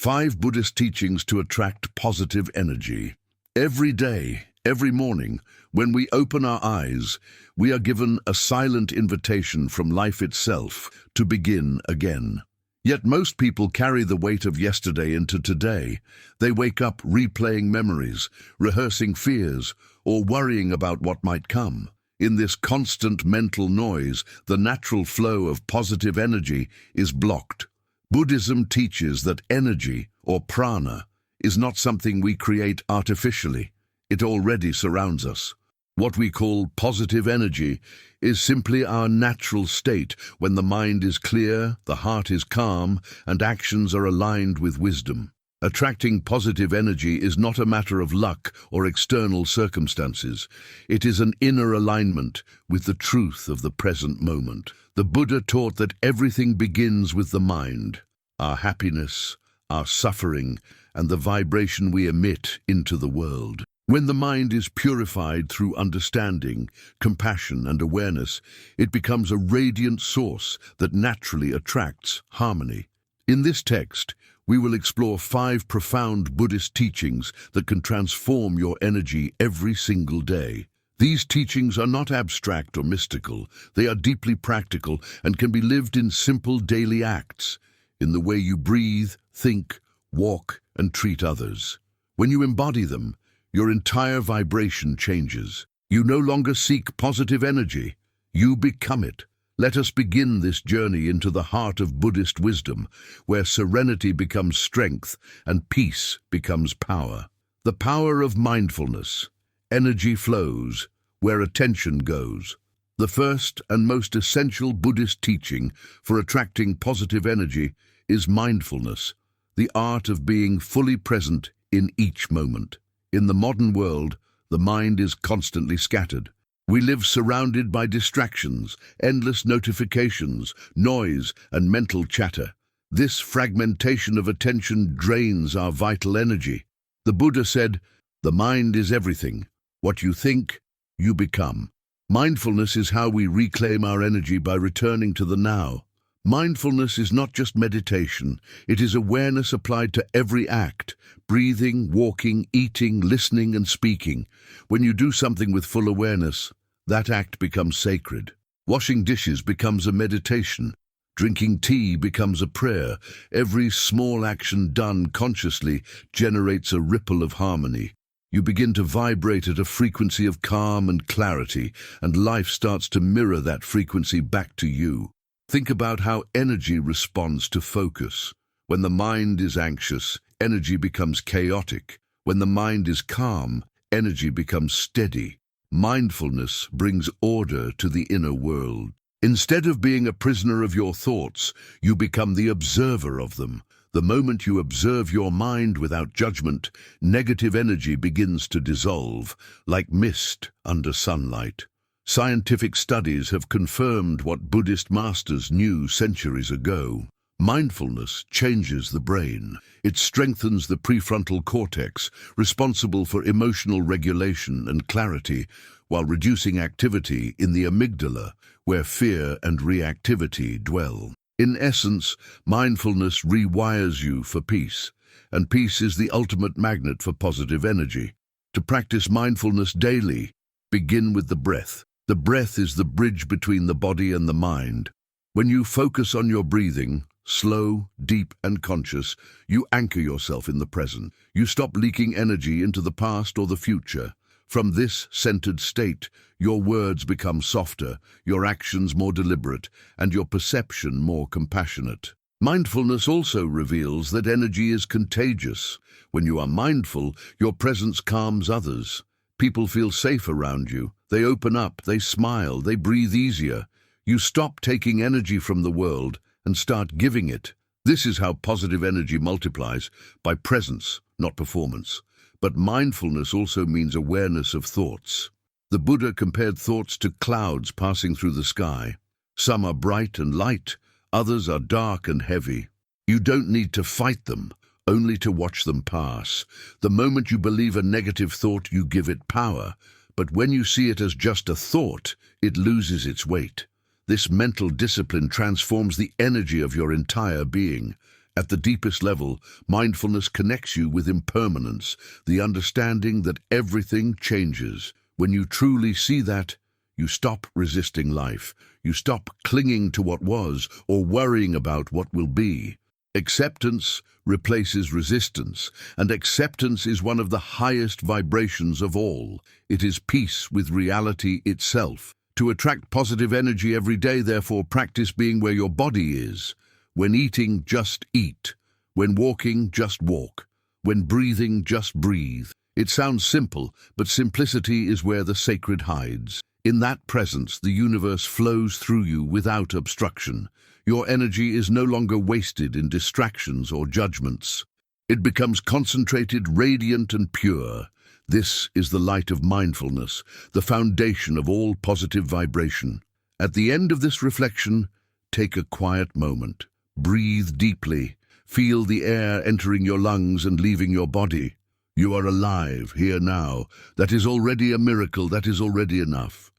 5 Buddhist teachings to attract positive energy. Every day, every morning, when we open our eyes, we are given a silent invitation from life itself to begin again. Yet most people carry the weight of yesterday into today. They wake up replaying memories, rehearsing fears, or worrying about what might come. In this constant mental noise, the natural flow of positive energy is blocked. Buddhism teaches that energy, or prana, is not something we create artificially. It already surrounds us. What we call positive energy is simply our natural state when the mind is clear, the heart is calm, and actions are aligned with wisdom. Attracting positive energy is not a matter of luck or external circumstances. It is an inner alignment with the truth of the present moment. The Buddha taught that everything begins with the mind, our happiness, our suffering, and the vibration we emit into the world. When the mind is purified through understanding, compassion, and awareness, it becomes a radiant source that naturally attracts harmony. In this text, we will explore 5 profound Buddhist teachings that can transform your energy every single day. These teachings are not abstract or mystical. They are deeply practical and can be lived in simple daily acts, in the way you breathe, think, walk, and treat others. When you embody them, your entire vibration changes. You no longer seek positive energy. You become it. Let us begin this journey into the heart of Buddhist wisdom, where serenity becomes strength and peace becomes power. The power of mindfulness. Energy flows where attention goes. The first and most essential Buddhist teaching for attracting positive energy is mindfulness, the art of being fully present in each moment. In the modern world, the mind is constantly scattered. We live surrounded by distractions, endless notifications, noise, and mental chatter. This fragmentation of attention drains our vital energy. The Buddha said, "The mind is everything. What you think, you become." Mindfulness is how we reclaim our energy by returning to the now. Mindfulness is not just meditation, it is awareness applied to every act, breathing, walking, eating, listening, and speaking. When you do something with full awareness, that act becomes sacred. Washing dishes becomes a meditation. Drinking tea becomes a prayer. Every small action done consciously generates a ripple of harmony. You begin to vibrate at a frequency of calm and clarity, and life starts to mirror that frequency back to you. Think about how energy responds to focus. When the mind is anxious, energy becomes chaotic. When the mind is calm, energy becomes steady. Mindfulness brings order to the inner world. Instead of being a prisoner of your thoughts, you become the observer of them. The moment you observe your mind without judgment, negative energy begins to dissolve, like mist under sunlight. Scientific studies have confirmed what Buddhist masters knew centuries ago. Mindfulness changes the brain. It strengthens the prefrontal cortex, responsible for emotional regulation and clarity, while reducing activity in the amygdala, where fear and reactivity dwell. In essence, mindfulness rewires you for peace, and peace is the ultimate magnet for positive energy. To practice mindfulness daily, begin with the breath. The breath is the bridge between the body and the mind. When you focus on your breathing, slow, deep, and conscious, you anchor yourself in the present. You stop leaking energy into the past or the future. From this centered state, your words become softer, your actions more deliberate, and your perception more compassionate. Mindfulness also reveals that energy is contagious. When you are mindful, your presence calms others. People feel safe around you. They open up, they smile, they breathe easier. You stop taking energy from the world and start giving it. This is how positive energy multiplies, by presence, not performance. But mindfulness also means awareness of thoughts. The Buddha compared thoughts to clouds passing through the sky. Some are bright and light, others are dark and heavy. You don't need to fight them, only to watch them pass. The moment you believe a negative thought, you give it power. But when you see it as just a thought, it loses its weight. This mental discipline transforms the energy of your entire being. At the deepest level, mindfulness connects you with impermanence, the understanding that everything changes. When you truly see that, you stop resisting life. You stop clinging to what was or worrying about what will be. Acceptance replaces resistance, and acceptance is one of the highest vibrations of all. It is peace with reality itself. To attract positive energy every day, therefore, practice being where your body is. When eating, just eat. When walking, just walk. When breathing, just breathe. It sounds simple, but simplicity is where the sacred hides. In that presence, the universe flows through you without obstruction. Your energy is no longer wasted in distractions or judgments. It becomes concentrated, radiant, and pure. This is the light of mindfulness, the foundation of all positive vibration. At the end of this reflection, take a quiet moment. Breathe deeply. Feel the air entering your lungs and leaving your body. You are alive, here now. That is already a miracle. That is already enough.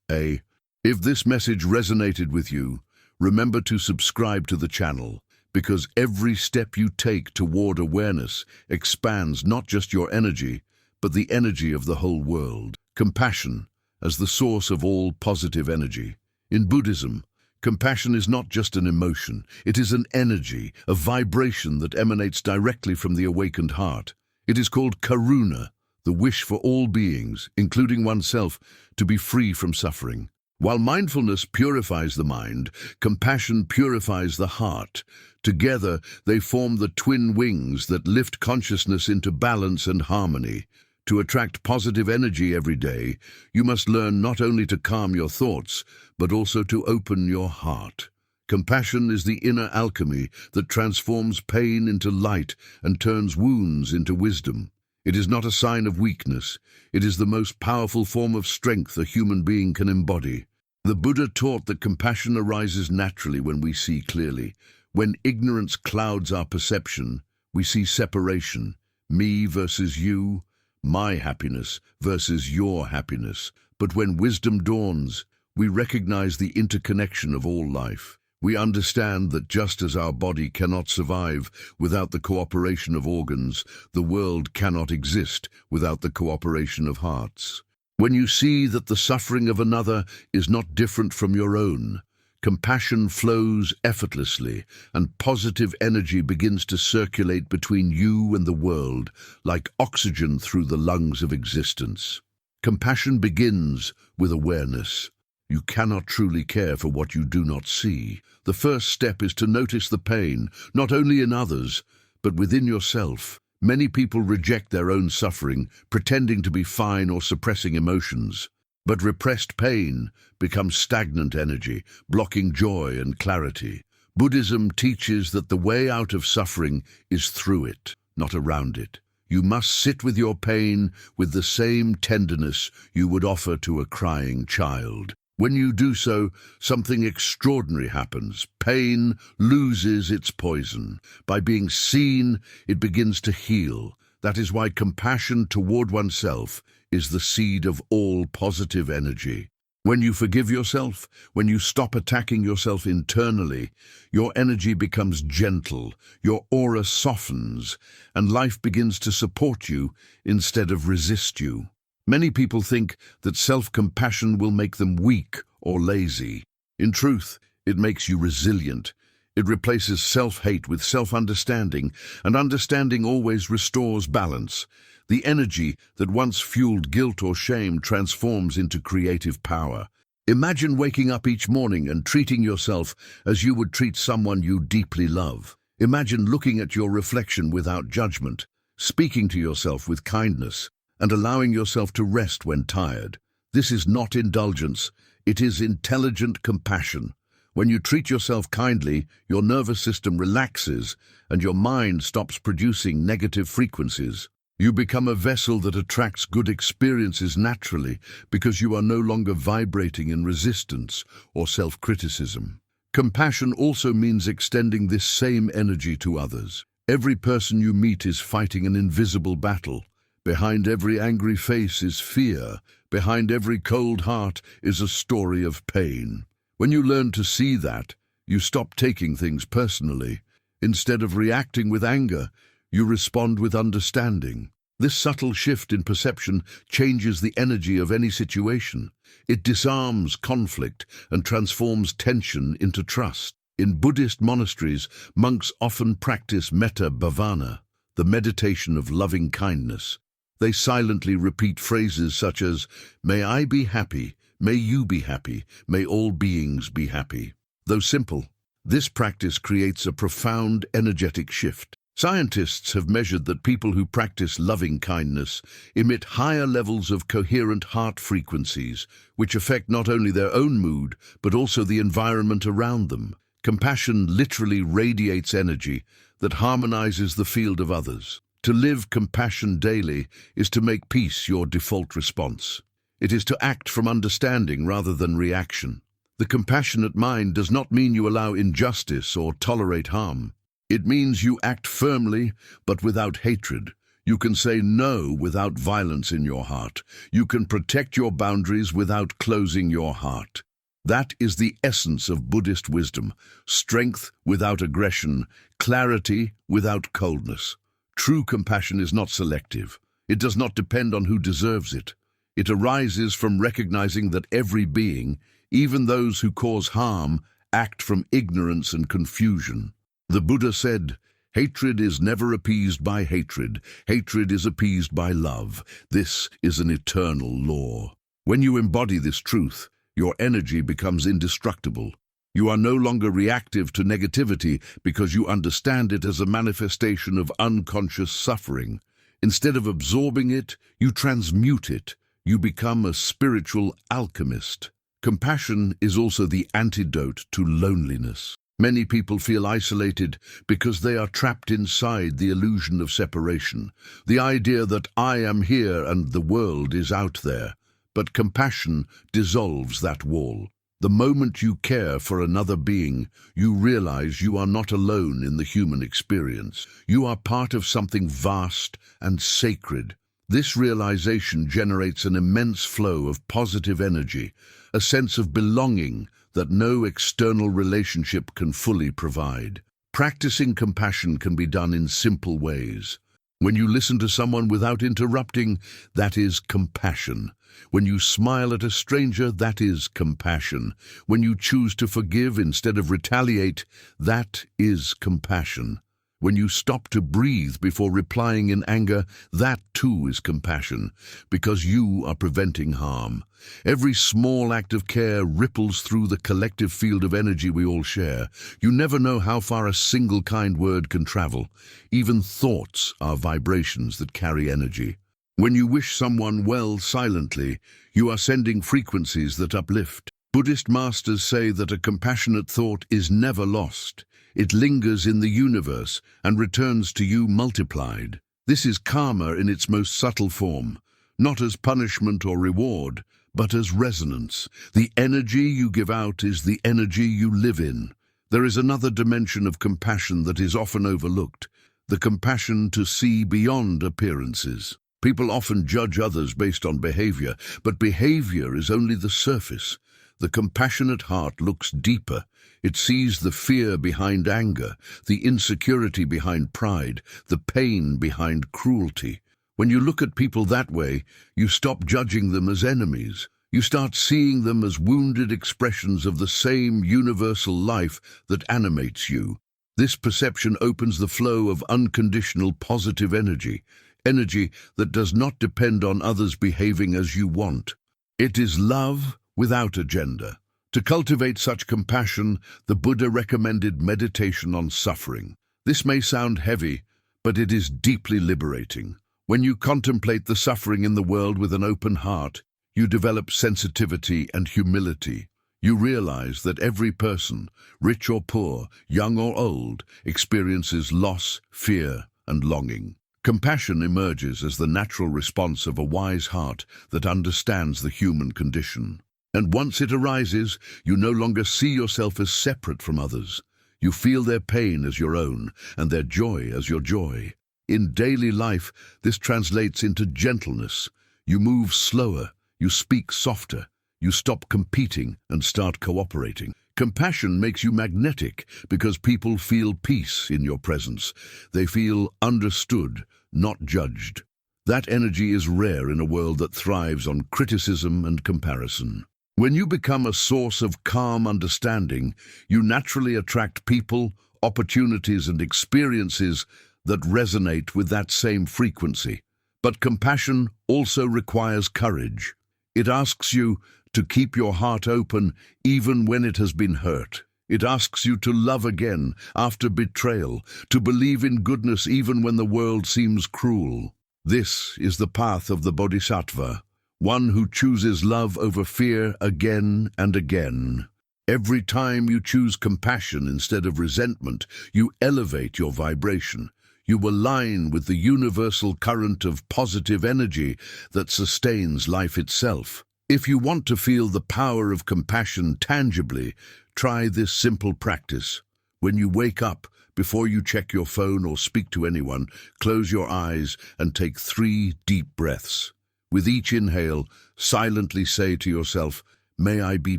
If this message resonated with you, remember to subscribe to the channel, because every step you take toward awareness expands not just your energy, but the energy of the whole world. Compassion as the source of all positive energy. In Buddhism, compassion is not just an emotion, it is an energy, a vibration that emanates directly from the awakened heart. It is called karuna, the wish for all beings, including oneself, to be free from suffering. While mindfulness purifies the mind, compassion purifies the heart. Together, they form the twin wings that lift consciousness into balance and harmony. To attract positive energy every day, you must learn not only to calm your thoughts, but also to open your heart. Compassion is the inner alchemy that transforms pain into light and turns wounds into wisdom. It is not a sign of weakness. It is the most powerful form of strength a human being can embody. The Buddha taught that compassion arises naturally when we see clearly. When ignorance clouds our perception, we see separation. Me versus you, my happiness versus your happiness. But when wisdom dawns, we recognize the interconnection of all life. We understand that just as our body cannot survive without the cooperation of organs, the world cannot exist without the cooperation of hearts. When you see that the suffering of another is not different from your own, compassion flows effortlessly, and positive energy begins to circulate between you and the world, like oxygen through the lungs of existence. Compassion begins with awareness. You cannot truly care for what you do not see. The first step is to notice the pain, not only in others, but within yourself. Many people reject their own suffering, pretending to be fine or suppressing emotions. But repressed pain becomes stagnant energy, blocking joy and clarity. Buddhism teaches that the way out of suffering is through it, not around it. You must sit with your pain with the same tenderness you would offer to a crying child. When you do so, something extraordinary happens. Pain loses its poison. By being seen, it begins to heal. That is why compassion toward oneself is the seed of all positive energy. When you forgive yourself, when you stop attacking yourself internally, your energy becomes gentle, your aura softens, and life begins to support you instead of resist you. Many people think that self-compassion will make them weak or lazy. In truth, it makes you resilient. It replaces self-hate with self-understanding, and understanding always restores balance. The energy that once fueled guilt or shame transforms into creative power. Imagine waking up each morning and treating yourself as you would treat someone you deeply love. Imagine looking at your reflection without judgment, speaking to yourself with kindness, and allowing yourself to rest when tired. This is not indulgence, it is intelligent compassion. When you treat yourself kindly, your nervous system relaxes and your mind stops producing negative frequencies. You become a vessel that attracts good experiences naturally because you are no longer vibrating in resistance or self-criticism. Compassion also means extending this same energy to others. Every person you meet is fighting an invisible battle. Behind every angry face is fear. Behind every cold heart is a story of pain. When you learn to see that, you stop taking things personally. Instead of reacting with anger, you respond with understanding. This subtle shift in perception changes the energy of any situation. It disarms conflict and transforms tension into trust. In Buddhist monasteries, monks often practice metta bhavana, the meditation of loving kindness. They silently repeat phrases such as, "May I be happy, may you be happy, may all beings be happy." Though simple, this practice creates a profound energetic shift. Scientists have measured that people who practice loving kindness emit higher levels of coherent heart frequencies, which affect not only their own mood, but also the environment around them. Compassion literally radiates energy that harmonizes the field of others. To live compassion daily is to make peace your default response. It is to act from understanding rather than reaction. The compassionate mind does not mean you allow injustice or tolerate harm. It means you act firmly, but without hatred. You can say no without violence in your heart. You can protect your boundaries without closing your heart. That is the essence of Buddhist wisdom: strength without aggression, clarity without coldness. True compassion is not selective. It does not depend on who deserves it. It arises from recognizing that every being, even those who cause harm, act from ignorance and confusion. The Buddha said, "Hatred is never appeased by hatred. Hatred is appeased by love. This is an eternal law." When you embody this truth, your energy becomes indestructible. You are no longer reactive to negativity because you understand it as a manifestation of unconscious suffering. Instead of absorbing it, you transmute it. You become a spiritual alchemist. Compassion is also the antidote to loneliness. Many people feel isolated because they are trapped inside the illusion of separation, the idea that I am here and the world is out there. But compassion dissolves that wall. The moment you care for another being, you realize you are not alone in the human experience. You are part of something vast and sacred. This realization generates an immense flow of positive energy, a sense of belonging that no external relationship can fully provide. Practicing compassion can be done in simple ways. When you listen to someone without interrupting, that is compassion. When you smile at a stranger, that is compassion. When you choose to forgive instead of retaliate, that is compassion. When you stop to breathe before replying in anger, that too is compassion, because you are preventing harm. Every small act of care ripples through the collective field of energy we all share. You never know how far a single kind word can travel. Even thoughts are vibrations that carry energy. When you wish someone well silently, you are sending frequencies that uplift. Buddhist masters say that a compassionate thought is never lost. It lingers in the universe and returns to you multiplied. This is karma in its most subtle form, not as punishment or reward, but as resonance. The energy you give out is the energy you live in. There is another dimension of compassion that is often overlooked, the compassion to see beyond appearances. People often judge others based on behavior, but behavior is only the surface. The compassionate heart looks deeper. It sees the fear behind anger, the insecurity behind pride, the pain behind cruelty. When you look at people that way, you stop judging them as enemies. You start seeing them as wounded expressions of the same universal life that animates you. This perception opens the flow of unconditional positive energy, energy that does not depend on others behaving as you want. It is love without agenda. To cultivate such compassion, the Buddha recommended meditation on suffering. This may sound heavy, but it is deeply liberating. When you contemplate the suffering in the world with an open heart, you develop sensitivity and humility. You realize that every person, rich or poor, young or old, experiences loss, fear, and longing. Compassion emerges as the natural response of a wise heart that understands the human condition. And once it arises, you no longer see yourself as separate from others. You feel their pain as your own, and their joy as your joy. In daily life, this translates into gentleness. You move slower, you speak softer, you stop competing and start cooperating. Compassion makes you magnetic because people feel peace in your presence. They feel understood, not judged. That energy is rare in a world that thrives on criticism and comparison. When you become a source of calm understanding, you naturally attract people, opportunities, and experiences that resonate with that same frequency. But compassion also requires courage. It asks you to keep your heart open even when it has been hurt. It asks you to love again after betrayal, to believe in goodness even when the world seems cruel. This is the path of the Bodhisattva, one who chooses love over fear again and again. Every time you choose compassion instead of resentment, you elevate your vibration. You align with the universal current of positive energy that sustains life itself. If you want to feel the power of compassion tangibly, try this simple practice. When you wake up, before you check your phone or speak to anyone, close your eyes and take 3 deep breaths. With each inhale, silently say to yourself, "May I be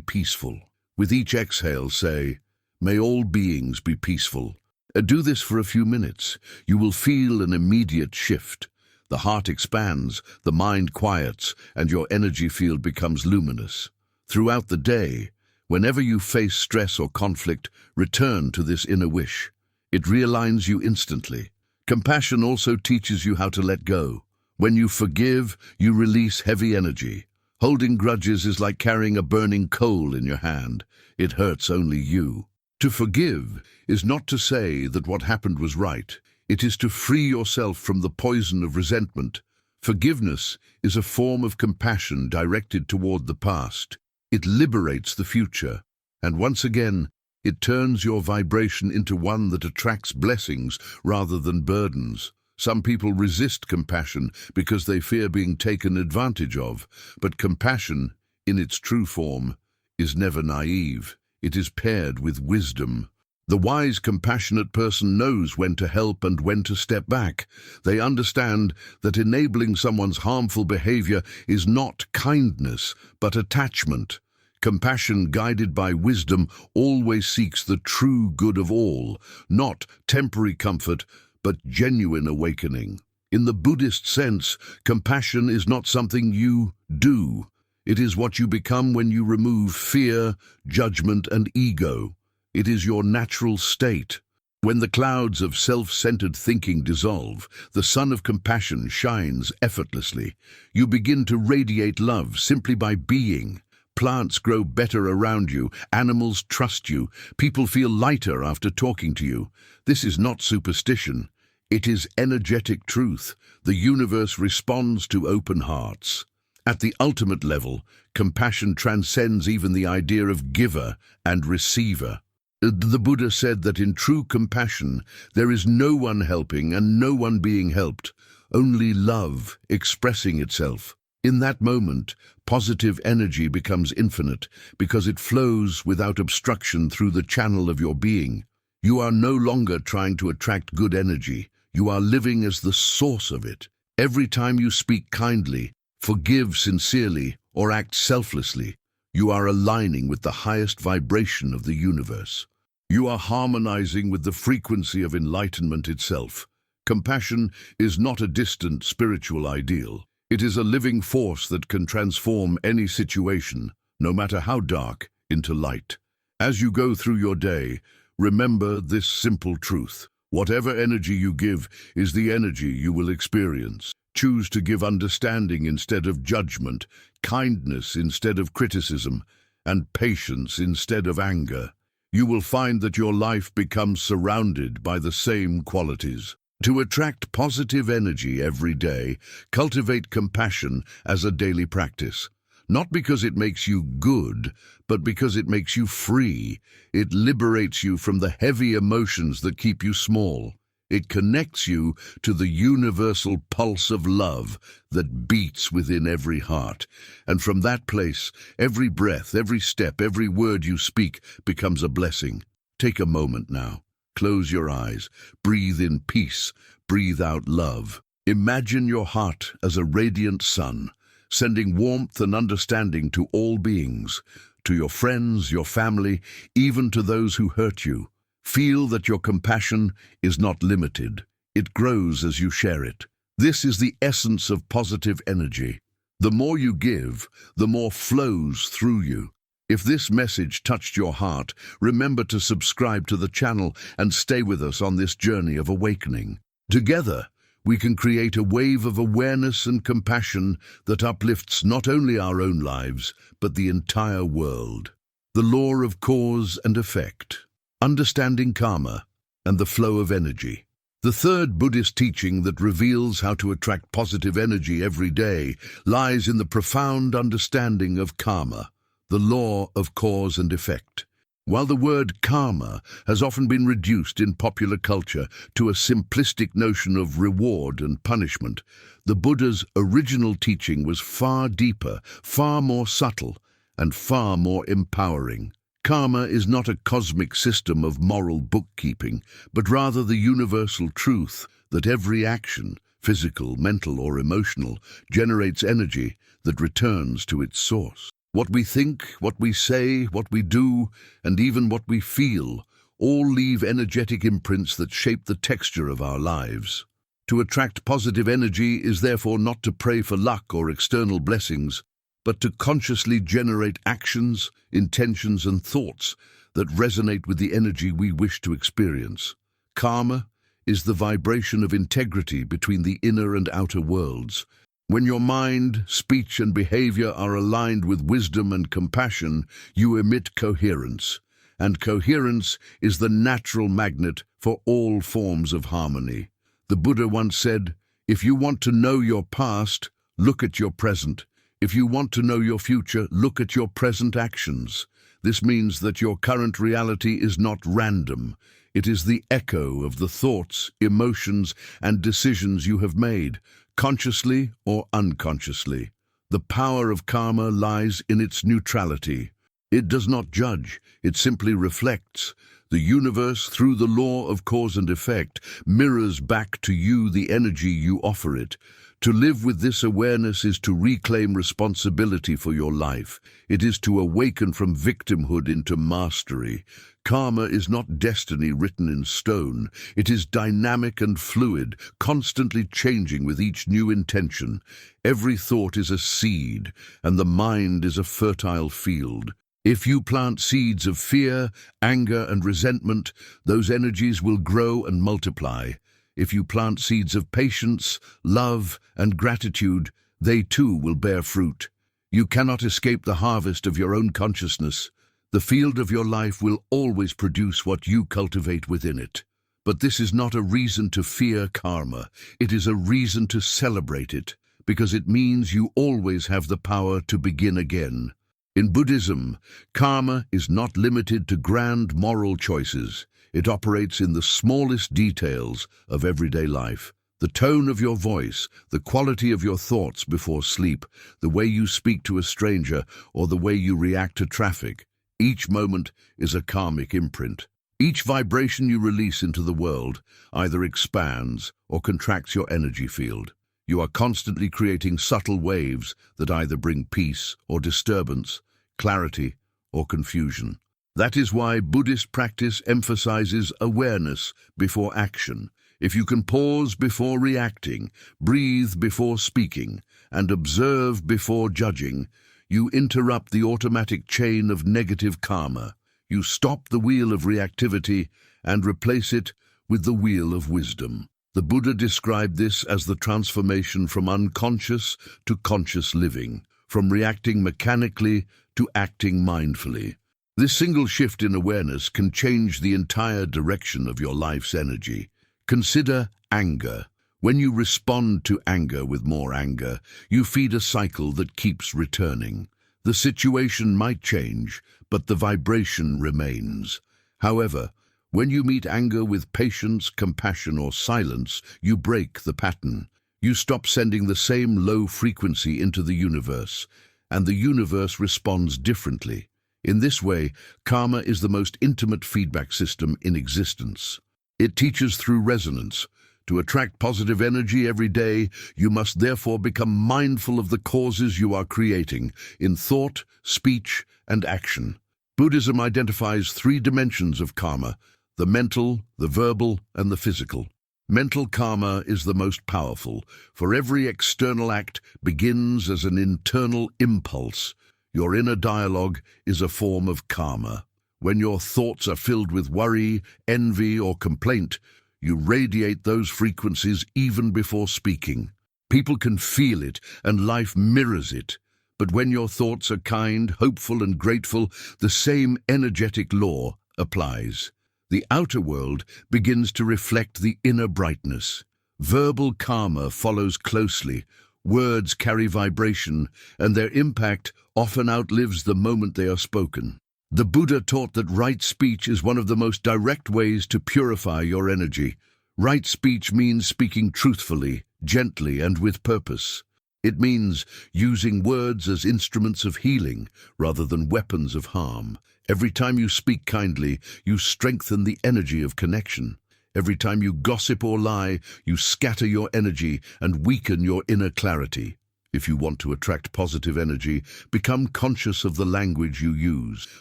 peaceful." With each exhale, say, "May all beings be peaceful." Do this for a few minutes. You will feel an immediate shift. The heart expands, the mind quiets, and your energy field becomes luminous. Throughout the day, whenever you face stress or conflict, return to this inner wish. It realigns you instantly. Compassion also teaches you how to let go. When you forgive, you release heavy energy. Holding grudges is like carrying a burning coal in your hand. It hurts only you. To forgive is not to say that what happened was right. It is to free yourself from the poison of resentment. Forgiveness is a form of compassion directed toward the past. It liberates the future. And once again, it turns your vibration into one that attracts blessings rather than burdens. Some people resist compassion because they fear being taken advantage of, but compassion, in its true form, is never naive. It is paired with wisdom. The wise, compassionate person knows when to help and when to step back. They understand that enabling someone's harmful behavior is not kindness, but attachment. Compassion guided by wisdom always seeks the true good of all, not temporary comfort, but genuine awakening. In the Buddhist sense, compassion is not something you do. It is what you become when you remove fear, judgment, and ego. It is your natural state. When the clouds of self-centered thinking dissolve, the sun of compassion shines effortlessly. You begin to radiate love simply by being. Plants grow better around you, animals trust you, people feel lighter after talking to you. This is not superstition. It is energetic truth. The universe responds to open hearts. At the ultimate level, compassion transcends even the idea of giver and receiver. The Buddha said that in true compassion, there is no one helping and no one being helped, only love expressing itself. In that moment, positive energy becomes infinite because it flows without obstruction through the channel of your being. You are no longer trying to attract good energy. You are living as the source of it. Every time you speak kindly, forgive sincerely, or act selflessly, you are aligning with the highest vibration of the universe. You are harmonizing with the frequency of enlightenment itself. Compassion is not a distant spiritual ideal. It is a living force that can transform any situation, no matter how dark, into light. As you go through your day, remember this simple truth. Whatever energy you give is the energy you will experience. Choose to give understanding instead of judgment, kindness instead of criticism, and patience instead of anger. You will find that your life becomes surrounded by the same qualities. To attract positive energy every day, cultivate compassion as a daily practice. Not because it makes you good, but because it makes you free. It liberates you from the heavy emotions that keep you small. It connects you to the universal pulse of love that beats within every heart. And from that place, every breath, every step, every word you speak becomes a blessing. Take a moment now. Close your eyes. Breathe in peace. Breathe out love. Imagine your heart as a radiant sun, sending warmth and understanding to all beings. to your friends, your family, even to those who hurt you. Feel that your compassion is not limited. It grows as you share it. This is the essence of positive energy. The more you give, the more flows through you. If this message touched your heart, remember to subscribe to the channel and stay with us on this journey of awakening. Together, we can create a wave of awareness and compassion that uplifts not only our own lives, but the entire world. The law of cause and effect, understanding karma, and the flow of energy. The third Buddhist teaching that reveals how to attract positive energy every day lies in the profound understanding of karma, the law of cause and effect. While the word karma has often been reduced in popular culture to a simplistic notion of reward and punishment, the Buddha's original teaching was far deeper, far more subtle, and far more empowering. Karma is not a cosmic system of moral bookkeeping, but rather the universal truth that every action, physical, mental, or emotional, generates energy that returns to its source. What we think, what we say, what we do, and even what we feel, all leave energetic imprints that shape the texture of our lives. To attract positive energy is therefore not to pray for luck or external blessings, but to consciously generate actions, intentions, and thoughts that resonate with the energy we wish to experience. Karma is the vibration of integrity between the inner and outer worlds. When your mind, speech, and behavior are aligned with wisdom and compassion, you emit coherence. And coherence is the natural magnet for all forms of harmony. The Buddha once said, "If you want to know your past, look at your present. If you want to know your future, look at your present actions." This means that your current reality is not random. It is the echo of the thoughts, emotions, and decisions you have made, consciously or unconsciously. The power of karma lies in its neutrality. It does not judge, it simply reflects. The universe, through the law of cause and effect, mirrors back to you the energy you offer it. To live with this awareness is to reclaim responsibility for your life. It is to awaken from victimhood into mastery. Karma is not destiny written in stone. It is dynamic and fluid, constantly changing with each new intention. Every thought is a seed, and the mind is a fertile field. If you plant seeds of fear, anger, and resentment, those energies will grow and multiply. If you plant seeds of patience, love, and gratitude, they too will bear fruit. You cannot escape the harvest of your own consciousness. The field of your life will always produce what you cultivate within it. But this is not a reason to fear karma. It is a reason to celebrate it, because it means you always have the power to begin again. In Buddhism, karma is not limited to grand moral choices. It operates in the smallest details of everyday life. The tone of your voice, the quality of your thoughts before sleep, the way you speak to a stranger, or the way you react to traffic. Each moment is a karmic imprint. Each vibration you release into the world either expands or contracts your energy field. You are constantly creating subtle waves that either bring peace or disturbance, clarity or confusion. That is why Buddhist practice emphasizes awareness before action. If you can pause before reacting, breathe before speaking, and observe before judging, you interrupt the automatic chain of negative karma. You stop the wheel of reactivity and replace it with the wheel of wisdom. The Buddha described this as the transformation from unconscious to conscious living, from reacting mechanically to acting mindfully. This single shift in awareness can change the entire direction of your life's energy. Consider anger. When you respond to anger with more anger, you feed a cycle that keeps returning. The situation might change, but the vibration remains. However, when you meet anger with patience, compassion, or silence, you break the pattern. You stop sending the same low frequency into the universe, and the universe responds differently. In this way, karma is the most intimate feedback system in existence. It teaches through resonance. To attract positive energy every day, you must therefore become mindful of the causes you are creating in thought, speech, and action. Buddhism identifies three dimensions of karma: the mental, the verbal, and the physical. Mental karma is the most powerful, for every external act begins as an internal impulse. Your inner dialogue is a form of karma. When your thoughts are filled with worry, envy, or complaint, you radiate those frequencies even before speaking. People can feel it, and life mirrors it. But when your thoughts are kind, hopeful, and grateful, the same energetic law applies. The outer world begins to reflect the inner brightness. Verbal karma follows closely. Words carry vibration, and their impact often outlives the moment they are spoken. The Buddha taught that right speech is one of the most direct ways to purify your energy. Right speech means speaking truthfully, gently, and with purpose. It means using words as instruments of healing rather than weapons of harm. Every time you speak kindly, you strengthen the energy of connection. Every time you gossip or lie, you scatter your energy and weaken your inner clarity. If you want to attract positive energy, become conscious of the language you use,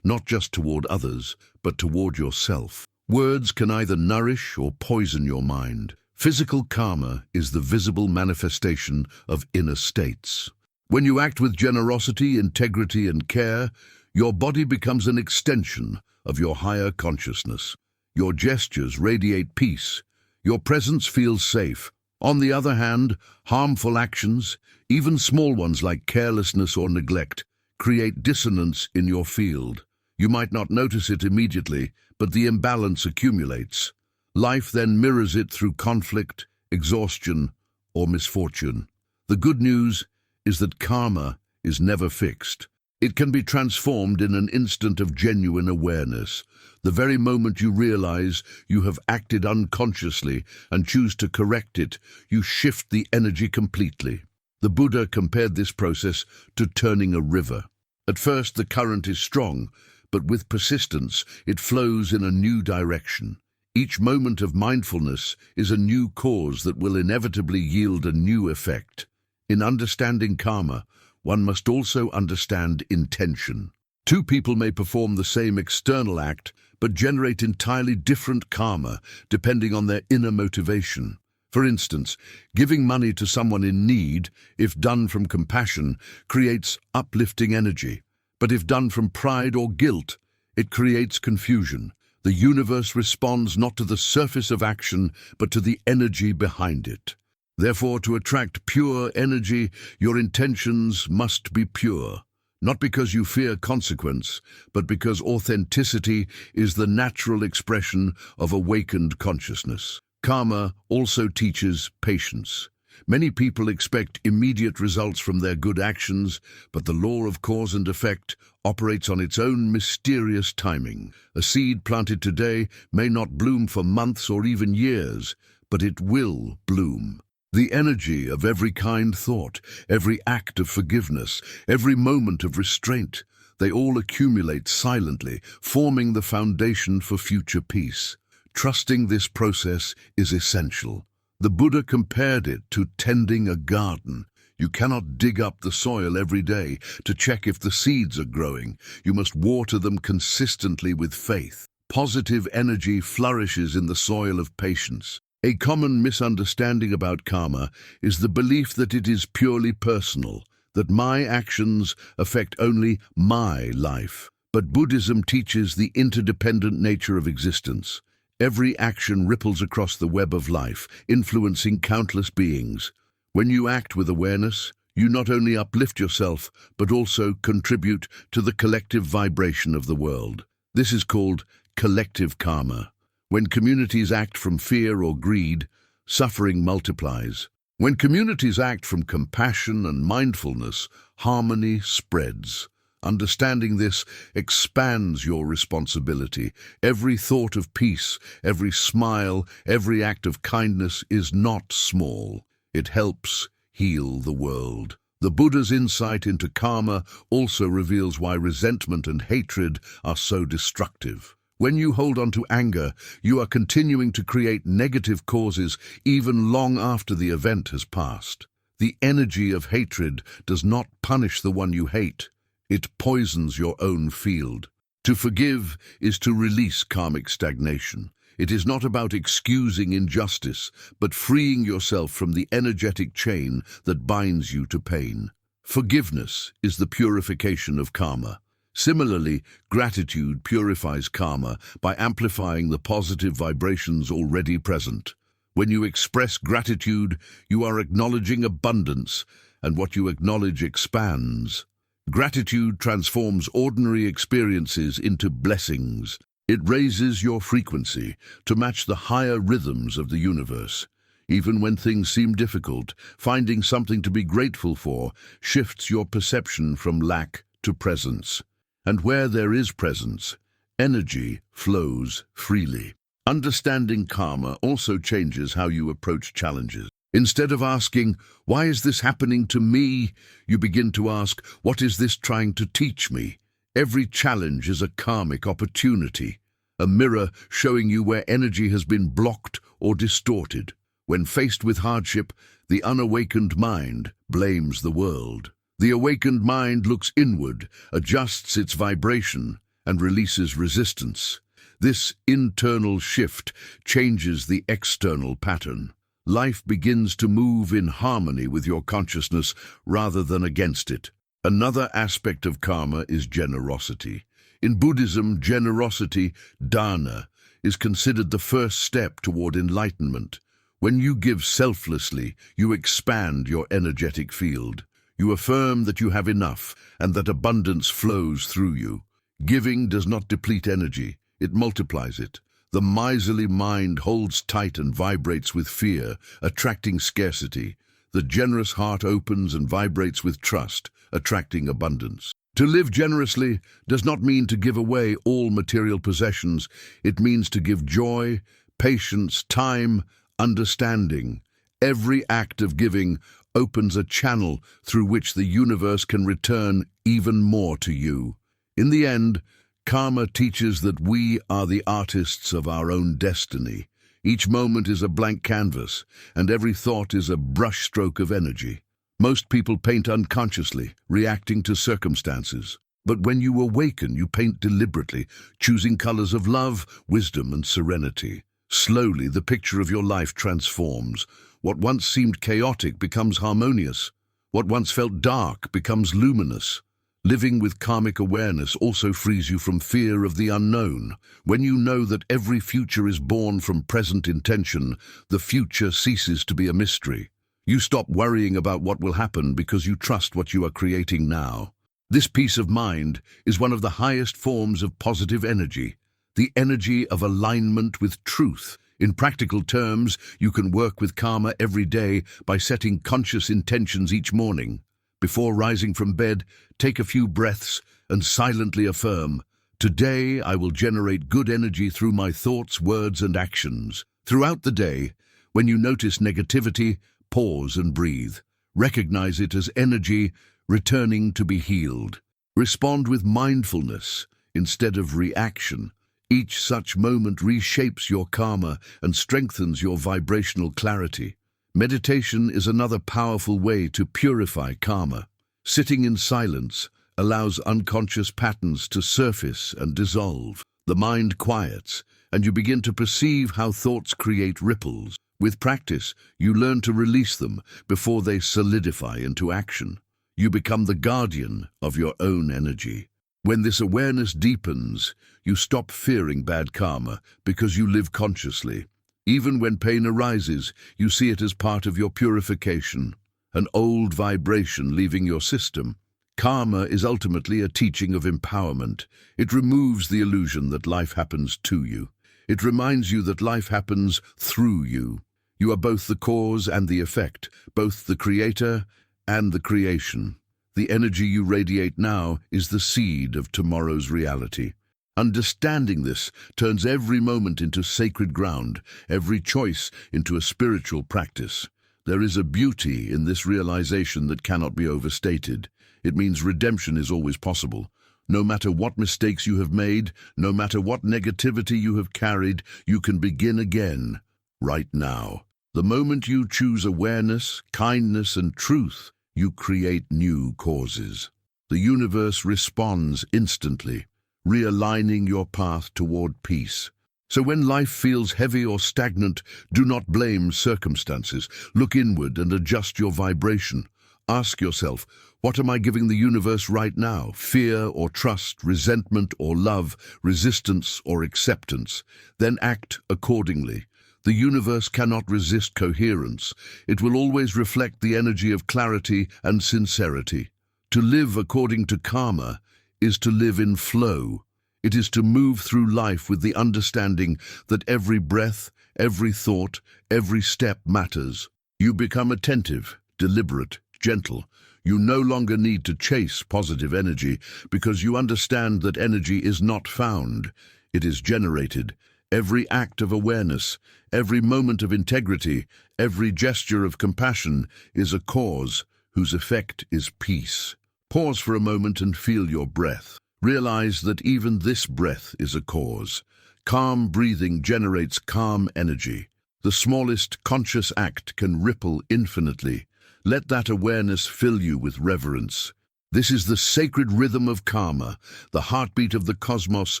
not just toward others, but toward yourself. Words can either nourish or poison your mind. Physical karma is the visible manifestation of inner states. When you act with generosity, integrity, and care, your body becomes an extension of your higher consciousness. Your gestures radiate peace. Your presence feels safe. On the other hand, harmful actions, even small ones like carelessness or neglect, create dissonance in your field. You might not notice it immediately, but the imbalance accumulates. Life then mirrors it through conflict, exhaustion, or misfortune. The good news is that karma is never fixed. It can be transformed in an instant of genuine awareness. The very moment you realize you have acted unconsciously and choose to correct it, you shift the energy completely. The Buddha compared this process to turning a river. At first, the current is strong, but with persistence, it flows in a new direction. Each moment of mindfulness is a new cause that will inevitably yield a new effect. In understanding karma, one must also understand intention. Two people may perform the same external act, but generate entirely different karma depending on their inner motivation. For instance, giving money to someone in need, if done from compassion, creates uplifting energy. But if done from pride or guilt, it creates confusion. The universe responds not to the surface of action, but to the energy behind it. Therefore, to attract pure energy, your intentions must be pure. Not because you fear consequence, but because authenticity is the natural expression of awakened consciousness. Karma also teaches patience. Many people expect immediate results from their good actions, but the law of cause and effect operates on its own mysterious timing. A seed planted today may not bloom for months or even years, but it will bloom. The energy of every kind thought, every act of forgiveness, every moment of restraint, they all accumulate silently, forming the foundation for future peace. Trusting this process is essential. The Buddha compared it to tending a garden. You cannot dig up the soil every day to check if the seeds are growing. You must water them consistently with faith. Positive energy flourishes in the soil of patience. A common misunderstanding about karma is the belief that it is purely personal, that my actions affect only my life. But Buddhism teaches the interdependent nature of existence. Every action ripples across the web of life, influencing countless beings. When you act with awareness, you not only uplift yourself, but also contribute to the collective vibration of the world. This is called collective karma. When communities act from fear or greed, suffering multiplies. When communities act from compassion and mindfulness, harmony spreads. Understanding this expands your responsibility. Every thought of peace, every smile, every act of kindness is not small. It helps heal the world. The Buddha's insight into karma also reveals why resentment and hatred are so destructive. When you hold on to anger, you are continuing to create negative causes even long after the event has passed. The energy of hatred does not punish the one you hate. It poisons your own field. To forgive is to release karmic stagnation. It is not about excusing injustice, but freeing yourself from the energetic chain that binds you to pain. Forgiveness is the purification of karma. Similarly, gratitude purifies karma by amplifying the positive vibrations already present. When you express gratitude, you are acknowledging abundance, and what you acknowledge expands. Gratitude transforms ordinary experiences into blessings. It raises your frequency to match the higher rhythms of the universe. Even when things seem difficult, finding something to be grateful for shifts your perception from lack to presence. And where there is presence, energy flows freely. Understanding karma also changes how you approach challenges. Instead of asking, "Why is this happening to me?" you begin to ask, "What is this trying to teach me?" Every challenge is a karmic opportunity, a mirror showing you where energy has been blocked or distorted. When faced with hardship, the unawakened mind blames the world. The awakened mind looks inward, adjusts its vibration, and releases resistance. This internal shift changes the external pattern. Life begins to move in harmony with your consciousness rather than against it. Another aspect of karma is generosity. In Buddhism, generosity, dana, is considered the first step toward enlightenment. When you give selflessly, you expand your energetic field. You affirm that you have enough and that abundance flows through you. Giving does not deplete energy, it multiplies it. The miserly mind holds tight and vibrates with fear, attracting scarcity. The generous heart opens and vibrates with trust, attracting abundance. To live generously does not mean to give away all material possessions. It means to give joy, patience, time, understanding. Every act of giving opens a channel through which the universe can return even more to you. In the end, karma teaches that we are the artists of our own destiny. Each moment is a blank canvas, and every thought is a brushstroke of energy. Most people paint unconsciously, reacting to circumstances. But when you awaken, you paint deliberately, choosing colors of love, wisdom, and serenity. Slowly, the picture of your life transforms. What once seemed chaotic becomes harmonious. What once felt dark becomes luminous. Living with karmic awareness also frees you from fear of the unknown. When you know that every future is born from present intention, the future ceases to be a mystery. You stop worrying about what will happen because you trust what you are creating now. This peace of mind is one of the highest forms of positive energy, the energy of alignment with truth. In practical terms, you can work with karma every day by setting conscious intentions each morning. Before rising from bed, take a few breaths and silently affirm, "Today I will generate good energy through my thoughts, words, and actions." Throughout the day, when you notice negativity, pause and breathe. Recognize it as energy returning to be healed. Respond with mindfulness instead of reaction. Each such moment reshapes your karma and strengthens your vibrational clarity. Meditation is another powerful way to purify karma. Sitting in silence allows unconscious patterns to surface and dissolve. The mind quiets, and you begin to perceive how thoughts create ripples. With practice, you learn to release them before they solidify into action. You become the guardian of your own energy. When this awareness deepens, you stop fearing bad karma because you live consciously. Even when pain arises, you see it as part of your purification, an old vibration leaving your system. Karma is ultimately a teaching of empowerment. It removes the illusion that life happens to you. It reminds you that life happens through you. You are both the cause and the effect, both the creator and the creation. The energy you radiate now is the seed of tomorrow's reality. Understanding this turns every moment into sacred ground, every choice into a spiritual practice. There is a beauty in this realization that cannot be overstated. It means redemption is always possible. No matter what mistakes you have made, no matter what negativity you have carried, you can begin again, right now. The moment you choose awareness, kindness, and truth, you create new causes. The universe responds instantly, realigning your path toward peace. So when life feels heavy or stagnant, do not blame circumstances. Look inward and adjust your vibration. Ask yourself, what am I giving the universe right now? Fear or trust, resentment or love, resistance or acceptance? Then act accordingly. The universe cannot resist coherence. It will always reflect the energy of clarity and sincerity. To live according to karma is to live in flow. It is to move through life with the understanding that every breath, every thought, every step matters. You become attentive, deliberate, gentle. You no longer need to chase positive energy because you understand that energy is not found. It is generated. Every act of awareness, every moment of integrity, every gesture of compassion is a cause whose effect is peace. Pause for a moment and feel your breath. Realize that even this breath is a cause. Calm breathing generates calm energy. The smallest conscious act can ripple infinitely. Let that awareness fill you with reverence. This is the sacred rhythm of karma, the heartbeat of the cosmos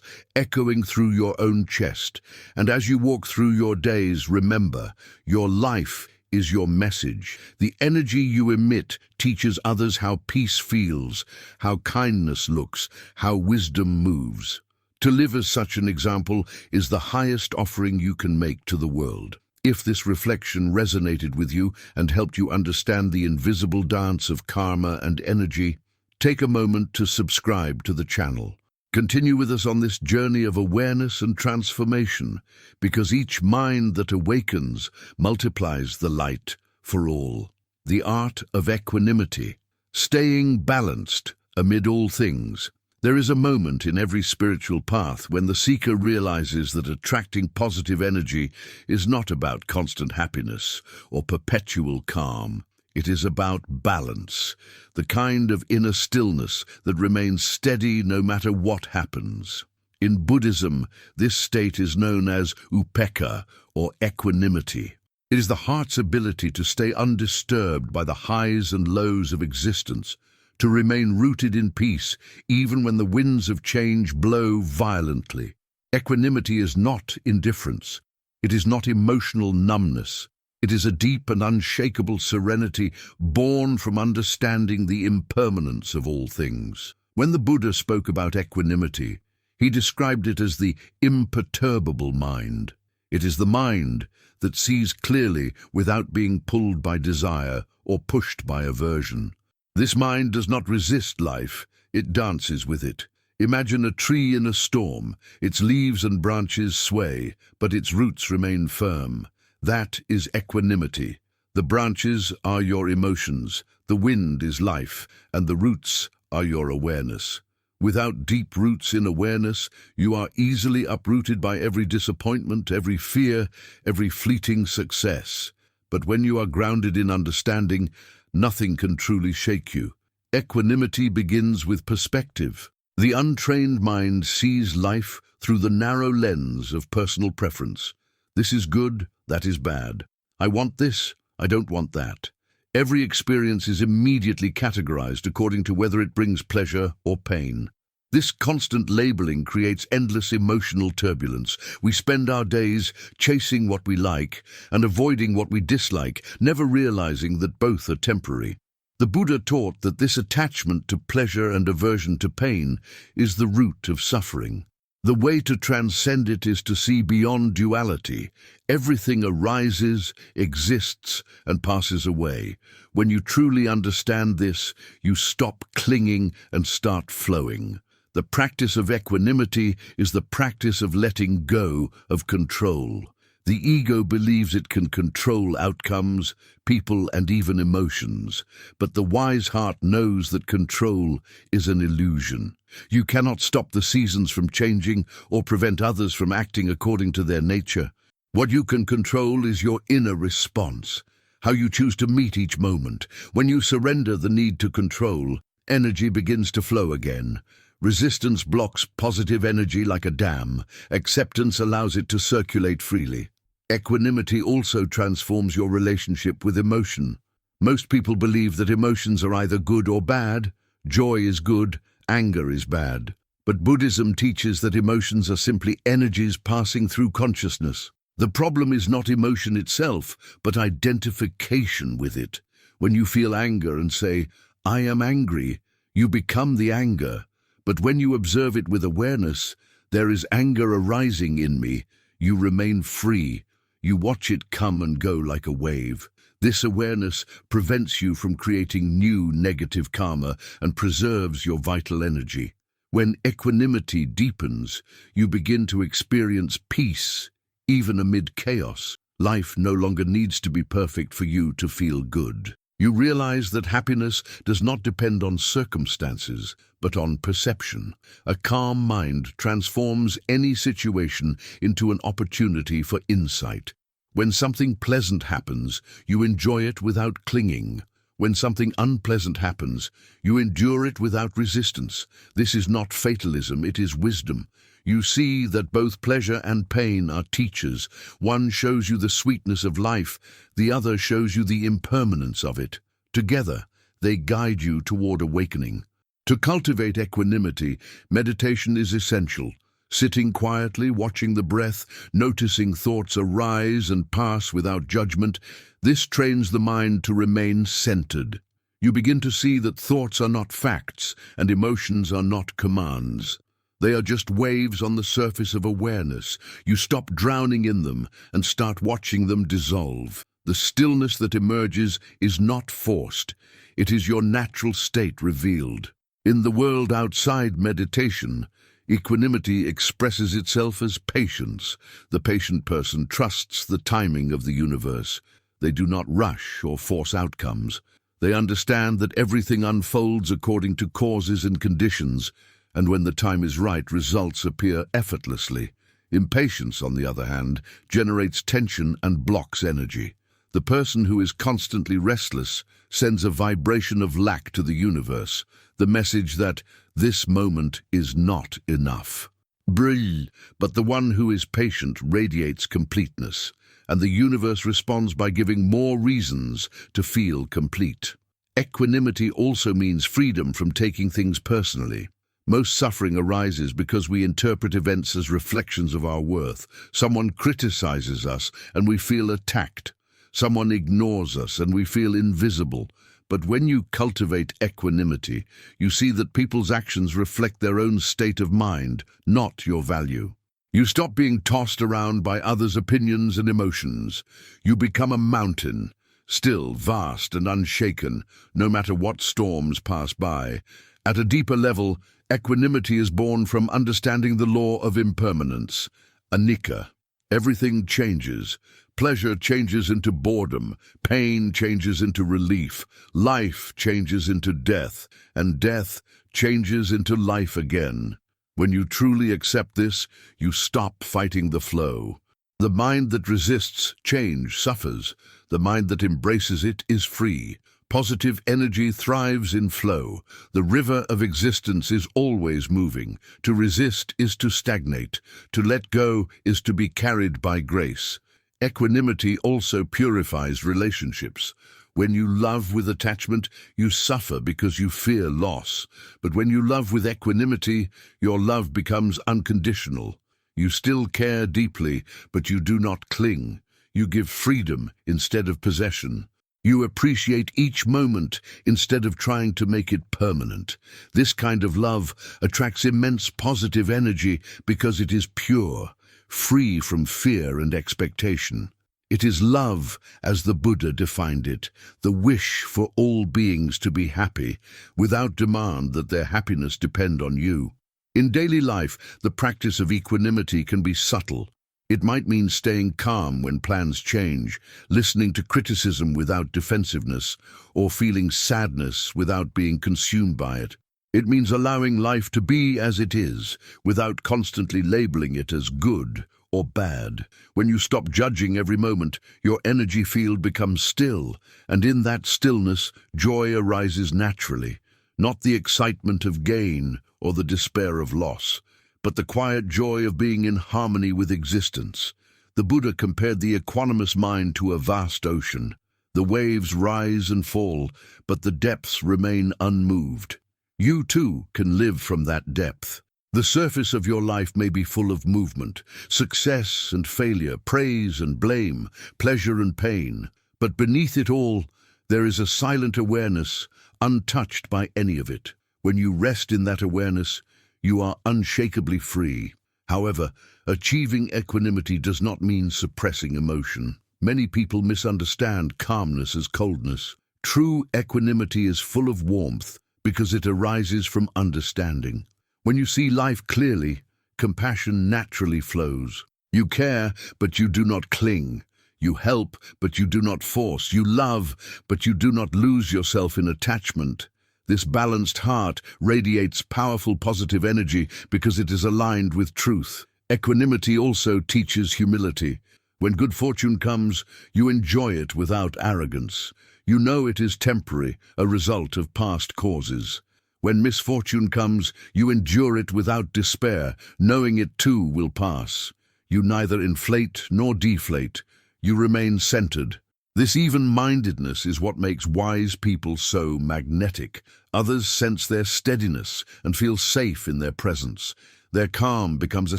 echoing through your own chest. And as you walk through your days, remember, your life is your message. The energy you emit teaches others how peace feels, how kindness looks, how wisdom moves. To live as such an example is the highest offering you can make to the world. If this reflection resonated with you and helped you understand the invisible dance of karma and energy, take a moment to subscribe to the channel. Continue with us on this journey of awareness and transformation, because each mind that awakens multiplies the light for all. The art of equanimity, staying balanced amid all things. There is a moment in every spiritual path when the seeker realizes that attracting positive energy is not about constant happiness or perpetual calm. It is about balance, the kind of inner stillness that remains steady no matter what happens. In Buddhism, this state is known as upekkha, or equanimity. It is the heart's ability to stay undisturbed by the highs and lows of existence, to remain rooted in peace even when the winds of change blow violently. Equanimity is not indifference. It is not emotional numbness. It is a deep and unshakable serenity born from understanding the impermanence of all things. When the Buddha spoke about equanimity, he described it as the imperturbable mind. It is the mind that sees clearly without being pulled by desire or pushed by aversion. This mind does not resist life, it dances with it. Imagine a tree in a storm. Its leaves and branches sway, but its roots remain firm. That is equanimity. The branches are your emotions, the wind is life, and the roots are your awareness. Without deep roots in awareness, you are easily uprooted by every disappointment, every fear, every fleeting success. But when you are grounded in understanding, nothing can truly shake you. Equanimity begins with perspective. The untrained mind sees life through the narrow lens of personal preference. This is good, that is bad. I want this, I don't want that. Every experience is immediately categorized according to whether it brings pleasure or pain. This constant labeling creates endless emotional turbulence. We spend our days chasing what we like and avoiding what we dislike, never realizing that both are temporary. The Buddha taught that this attachment to pleasure and aversion to pain is the root of suffering. The way to transcend it is to see beyond duality. Everything arises, exists, and passes away. When you truly understand this, you stop clinging and start flowing. The practice of equanimity is the practice of letting go of control. The ego believes it can control outcomes, people, and even emotions. But the wise heart knows that control is an illusion. You cannot stop the seasons from changing or prevent others from acting according to their nature. What you can control is your inner response, how you choose to meet each moment. When you surrender the need to control, energy begins to flow again. Resistance blocks positive energy like a dam. Acceptance allows it to circulate freely. Equanimity also transforms your relationship with emotion. Most people believe that emotions are either good or bad. Joy is good, anger is bad. But Buddhism teaches that emotions are simply energies passing through consciousness. The problem is not emotion itself, but identification with it. When you feel anger and say, "I am angry," you become the anger. But when you observe it with awareness, "There is anger arising in me," you remain free. You watch it come and go like a wave. This awareness prevents you from creating new negative karma and preserves your vital energy. When equanimity deepens, you begin to experience peace, even amid chaos. Life no longer needs to be perfect for you to feel good. You realize that happiness does not depend on circumstances, but on perception. A calm mind transforms any situation into an opportunity for insight. When something pleasant happens, you enjoy it without clinging. When something unpleasant happens, you endure it without resistance. This is not fatalism, it is wisdom. You see that both pleasure and pain are teachers. One shows you the sweetness of life, the other shows you the impermanence of it. Together, they guide you toward awakening. To cultivate equanimity, meditation is essential. Sitting quietly, watching the breath, noticing thoughts arise and pass without judgment, this trains the mind to remain centered. You begin to see that thoughts are not facts and emotions are not commands. They are just waves on the surface of awareness. You stop drowning in them and start watching them dissolve. The stillness that emerges is not forced. It is your natural state revealed. In the world outside meditation, equanimity expresses itself as patience. The patient person trusts the timing of the universe. They do not rush or force outcomes. They understand that everything unfolds according to causes and conditions, and when the time is right, results appear effortlessly. Impatience, on the other hand, generates tension and blocks energy. The person who is constantly restless sends a vibration of lack to the universe, the message that this moment is not enough. But the one who is patient radiates completeness, and the universe responds by giving more reasons to feel complete. Equanimity also means freedom from taking things personally. Most suffering arises because we interpret events as reflections of our worth. Someone criticizes us and we feel attacked. Someone ignores us and we feel invisible. But when you cultivate equanimity, you see that people's actions reflect their own state of mind, not your value. You stop being tossed around by others' opinions and emotions. You become a mountain, still, vast and unshaken, no matter what storms pass by. At a deeper level, equanimity is born from understanding the law of impermanence, anicca. Everything changes. Pleasure changes into boredom, pain changes into relief, life changes into death, and death changes into life again. When you truly accept this, you stop fighting the flow. The mind that resists change suffers. The mind that embraces it is free. Positive energy thrives in flow. The river of existence is always moving. To resist is to stagnate. To let go is to be carried by grace. Equanimity also purifies relationships. When you love with attachment, you suffer because you fear loss. But when you love with equanimity, your love becomes unconditional. You still care deeply, but you do not cling. You give freedom instead of possession. You appreciate each moment instead of trying to make it permanent. This kind of love attracts immense positive energy because it is pure, free from fear and expectation. It is love, as the Buddha defined it, the wish for all beings to be happy, without demand that their happiness depend on you. In daily life, the practice of equanimity can be subtle. It might mean staying calm when plans change, listening to criticism without defensiveness, or feeling sadness without being consumed by it. It means allowing life to be as it is, without constantly labeling it as good or bad. When you stop judging every moment, your energy field becomes still, and in that stillness, joy arises naturally, not the excitement of gain or the despair of loss, but the quiet joy of being in harmony with existence. The Buddha compared the equanimous mind to a vast ocean. The waves rise and fall, but the depths remain unmoved. You too can live from that depth. The surface of your life may be full of movement, success and failure, praise and blame, pleasure and pain. But beneath it all, there is a silent awareness, untouched by any of it. When you rest in that awareness, you are unshakably free. However, achieving equanimity does not mean suppressing emotion. Many people misunderstand calmness as coldness. True equanimity is full of warmth because it arises from understanding. When you see life clearly, compassion naturally flows. You care, but you do not cling. You help, but you do not force. You love, but you do not lose yourself in attachment. This balanced heart radiates powerful positive energy because it is aligned with truth. Equanimity also teaches humility. When good fortune comes, you enjoy it without arrogance. You know it is temporary, a result of past causes. When misfortune comes, you endure it without despair, knowing it too will pass. You neither inflate nor deflate. You remain centered. This even-mindedness is what makes wise people so magnetic. Others sense their steadiness and feel safe in their presence. Their calm becomes a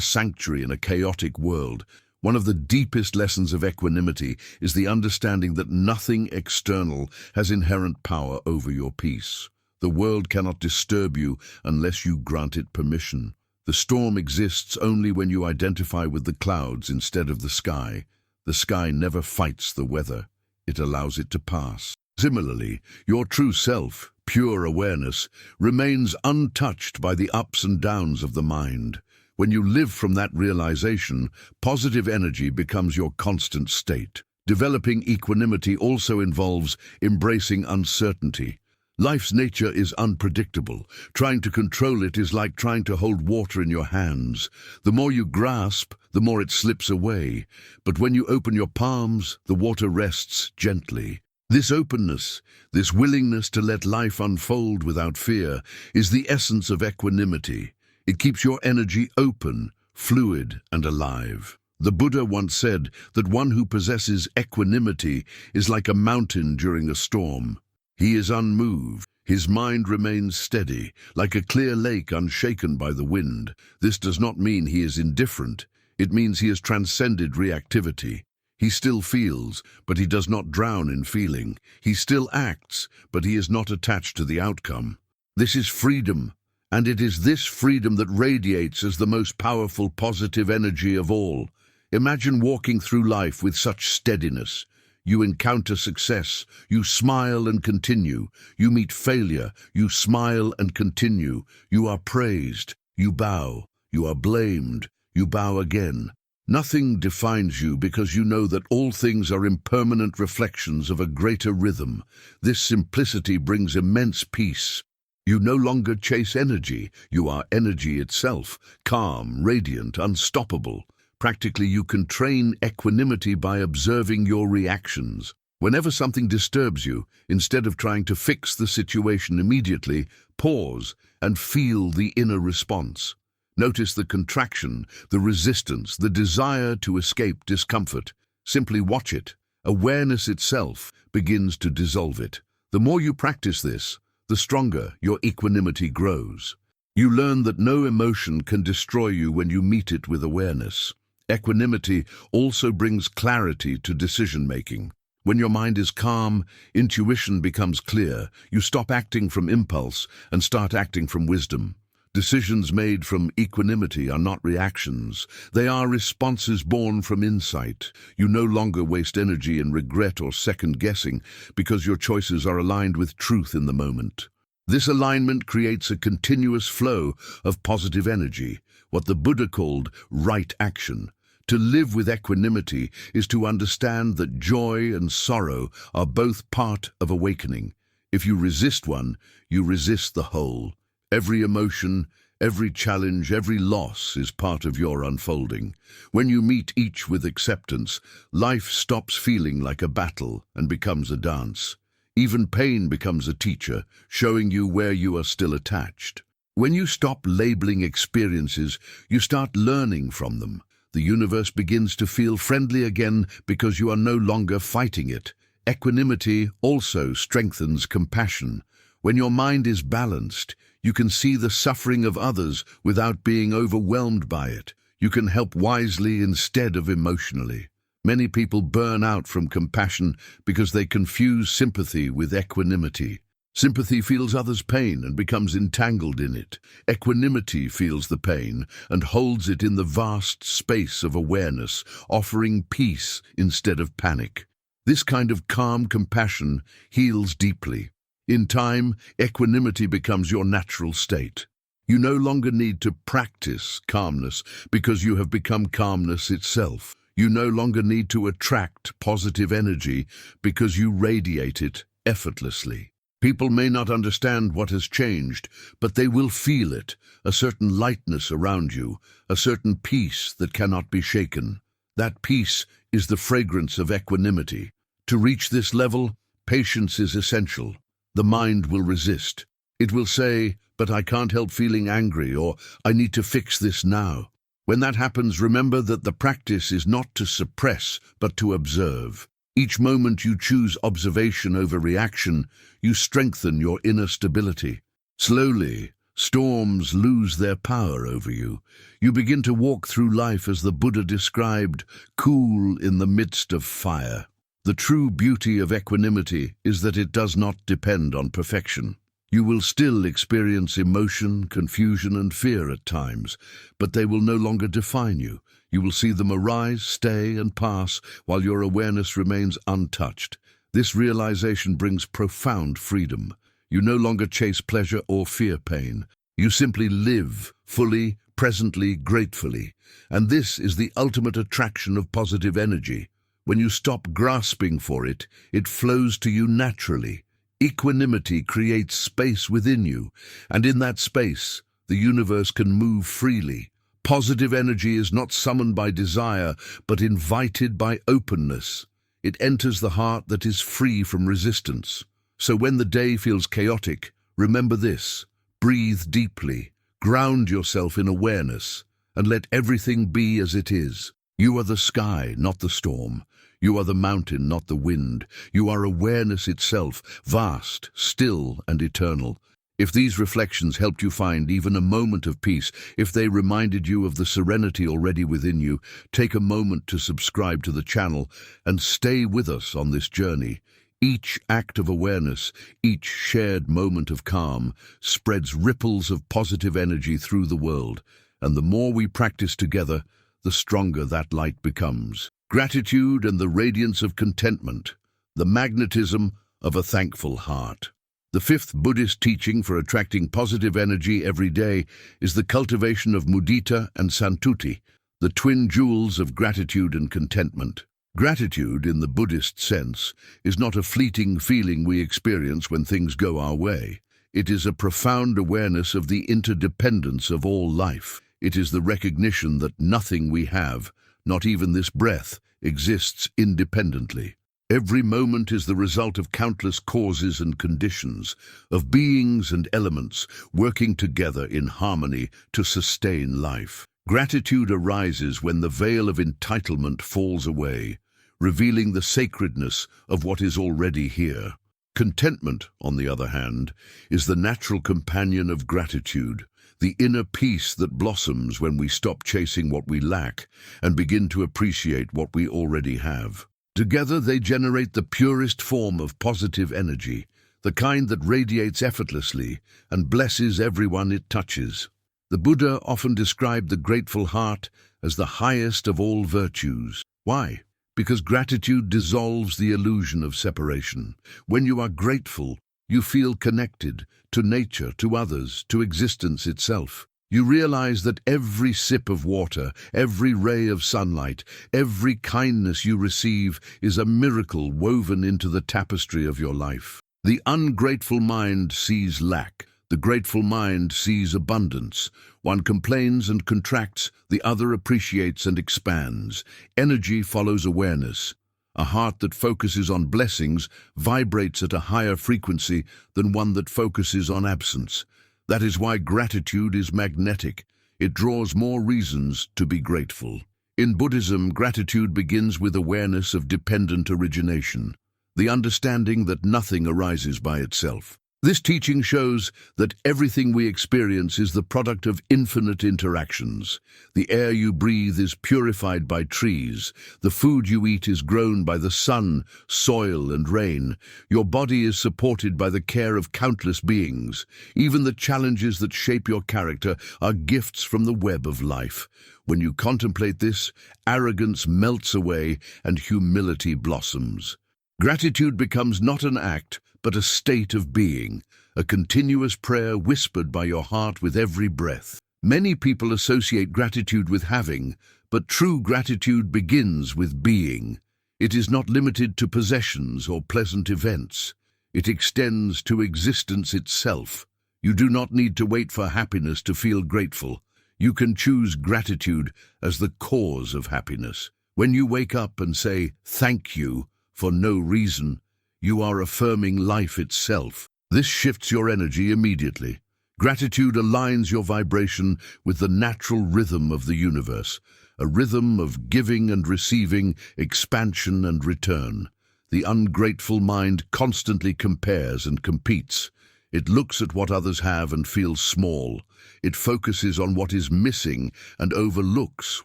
sanctuary in a chaotic world. One of the deepest lessons of equanimity is the understanding that nothing external has inherent power over your peace. The world cannot disturb you unless you grant it permission. The storm exists only when you identify with the clouds instead of the sky. The sky never fights the weather. It allows it to pass. Similarly, your true self, pure awareness, remains untouched by the ups and downs of the mind. When you live from that realization, positive energy becomes your constant state. Developing equanimity also involves embracing uncertainty. Life's nature is unpredictable. Trying to control it is like trying to hold water in your hands. The more you grasp, the more it slips away. But when you open your palms, the water rests gently. This openness, this willingness to let life unfold without fear, is the essence of equanimity. It keeps your energy open, fluid, and alive. The Buddha once said that one who possesses equanimity is like a mountain during a storm. He is unmoved. His mind remains steady, like a clear lake unshaken by the wind. This does not mean he is indifferent. It means he has transcended reactivity. He still feels, but he does not drown in feeling. He still acts, but he is not attached to the outcome. This is freedom, and it is this freedom that radiates as the most powerful positive energy of all. Imagine walking through life with such steadiness. You encounter success, you smile and continue. You meet failure, you smile and continue. You are praised, you bow. You are blamed, you bow again. Nothing defines you because you know that all things are impermanent reflections of a greater rhythm. This simplicity brings immense peace. You no longer chase energy, you are energy itself, calm, radiant, unstoppable. Practically, you can train equanimity by observing your reactions. Whenever something disturbs you, instead of trying to fix the situation immediately, pause and feel the inner response. Notice the contraction, the resistance, the desire to escape discomfort. Simply watch it. Awareness itself begins to dissolve it. The more you practice this, the stronger your equanimity grows. You learn that no emotion can destroy you when you meet it with awareness. Equanimity also brings clarity to decision-making. When your mind is calm, intuition becomes clear. You stop acting from impulse and start acting from wisdom. Decisions made from equanimity are not reactions. They are responses born from insight. You no longer waste energy in regret or second-guessing because your choices are aligned with truth in the moment. This alignment creates a continuous flow of positive energy, what the Buddha called right action. To live with equanimity is to understand that joy and sorrow are both part of awakening. If you resist one, you resist the whole. Every emotion, every challenge, every loss is part of your unfolding. When you meet each with acceptance, life stops feeling like a battle and becomes a dance. Even pain becomes a teacher, showing you where you are still attached. When you stop labeling experiences, you start learning from them. The universe begins to feel friendly again because you are no longer fighting it. Equanimity also strengthens compassion. When your mind is balanced, you can see the suffering of others without being overwhelmed by it. You can help wisely instead of emotionally. Many people burn out from compassion because they confuse sympathy with equanimity. Sympathy feels others' pain and becomes entangled in it. Equanimity feels the pain and holds it in the vast space of awareness, offering peace instead of panic. This kind of calm compassion heals deeply. In time, equanimity becomes your natural state. You no longer need to practice calmness because you have become calmness itself. You no longer need to attract positive energy because you radiate it effortlessly. People may not understand what has changed, but they will feel it, a certain lightness around you, a certain peace that cannot be shaken. That peace is the fragrance of equanimity. To reach this level, patience is essential. The mind will resist. It will say, "But I can't help feeling angry," or "I need to fix this now." When that happens, remember that the practice is not to suppress, but to observe. Each moment you choose observation over reaction, you strengthen your inner stability. Slowly, storms lose their power over you. You begin to walk through life as the Buddha described, cool in the midst of fire. The true beauty of equanimity is that it does not depend on perfection. You will still experience emotion, confusion, and fear at times, but they will no longer define you. You will see them arise, stay, and pass while your awareness remains untouched. This realization brings profound freedom. You no longer chase pleasure or fear pain. You simply live fully, presently, gratefully. And this is the ultimate attraction of positive energy. When you stop grasping for it, it flows to you naturally. Equanimity creates space within you, and in that space, the universe can move freely. Positive energy is not summoned by desire, but invited by openness. It enters the heart that is free from resistance. So when the day feels chaotic, remember this: breathe deeply, ground yourself in awareness, and let everything be as it is. You are the sky, not the storm. You are the mountain, not the wind. You are awareness itself, vast, still, and eternal. If these reflections helped you find even a moment of peace, if they reminded you of the serenity already within you, take a moment to subscribe to the channel and stay with us on this journey. Each act of awareness, each shared moment of calm, spreads ripples of positive energy through the world, and the more we practice together, the stronger that light becomes. Gratitude and the radiance of contentment, the magnetism of a thankful heart. The fifth Buddhist teaching for attracting positive energy every day is the cultivation of mudita and santuti, the twin jewels of gratitude and contentment. Gratitude, in the Buddhist sense, is not a fleeting feeling we experience when things go our way. It is a profound awareness of the interdependence of all life. It is the recognition that nothing we have, not even this breath, exists independently. Every moment is the result of countless causes and conditions, of beings and elements working together in harmony to sustain life. Gratitude arises when the veil of entitlement falls away, revealing the sacredness of what is already here. Contentment, on the other hand, is the natural companion of gratitude, the inner peace that blossoms when we stop chasing what we lack and begin to appreciate what we already have. Together they generate the purest form of positive energy, the kind that radiates effortlessly and blesses everyone it touches. The Buddha often described the grateful heart as the highest of all virtues. Why? Because gratitude dissolves the illusion of separation. When you are grateful, you feel connected to nature, to others, to existence itself. You realize that every sip of water, every ray of sunlight, every kindness you receive is a miracle woven into the tapestry of your life. The ungrateful mind sees lack. The grateful mind sees abundance. One complains and contracts, the other appreciates and expands. Energy follows awareness. A heart that focuses on blessings vibrates at a higher frequency than one that focuses on absence. That is why gratitude is magnetic. It draws more reasons to be grateful. In Buddhism, gratitude begins with awareness of dependent origination, the understanding that nothing arises by itself. This teaching shows that everything we experience is the product of infinite interactions. The air you breathe is purified by trees. The food you eat is grown by the sun, soil, and rain. Your body is supported by the care of countless beings. Even the challenges that shape your character are gifts from the web of life. When you contemplate this, arrogance melts away and humility blossoms. Gratitude becomes not an act, but a state of being, a continuous prayer whispered by your heart with every breath. Many people associate gratitude with having, but true gratitude begins with being. It is not limited to possessions or pleasant events. It extends to existence itself. You do not need to wait for happiness to feel grateful. You can choose gratitude as the cause of happiness. When you wake up and say, "Thank you," for no reason, you are affirming life itself. This shifts your energy immediately. Gratitude aligns your vibration with the natural rhythm of the universe, a rhythm of giving and receiving, expansion and return. The ungrateful mind constantly compares and competes. It looks at what others have and feels small. It focuses on what is missing and overlooks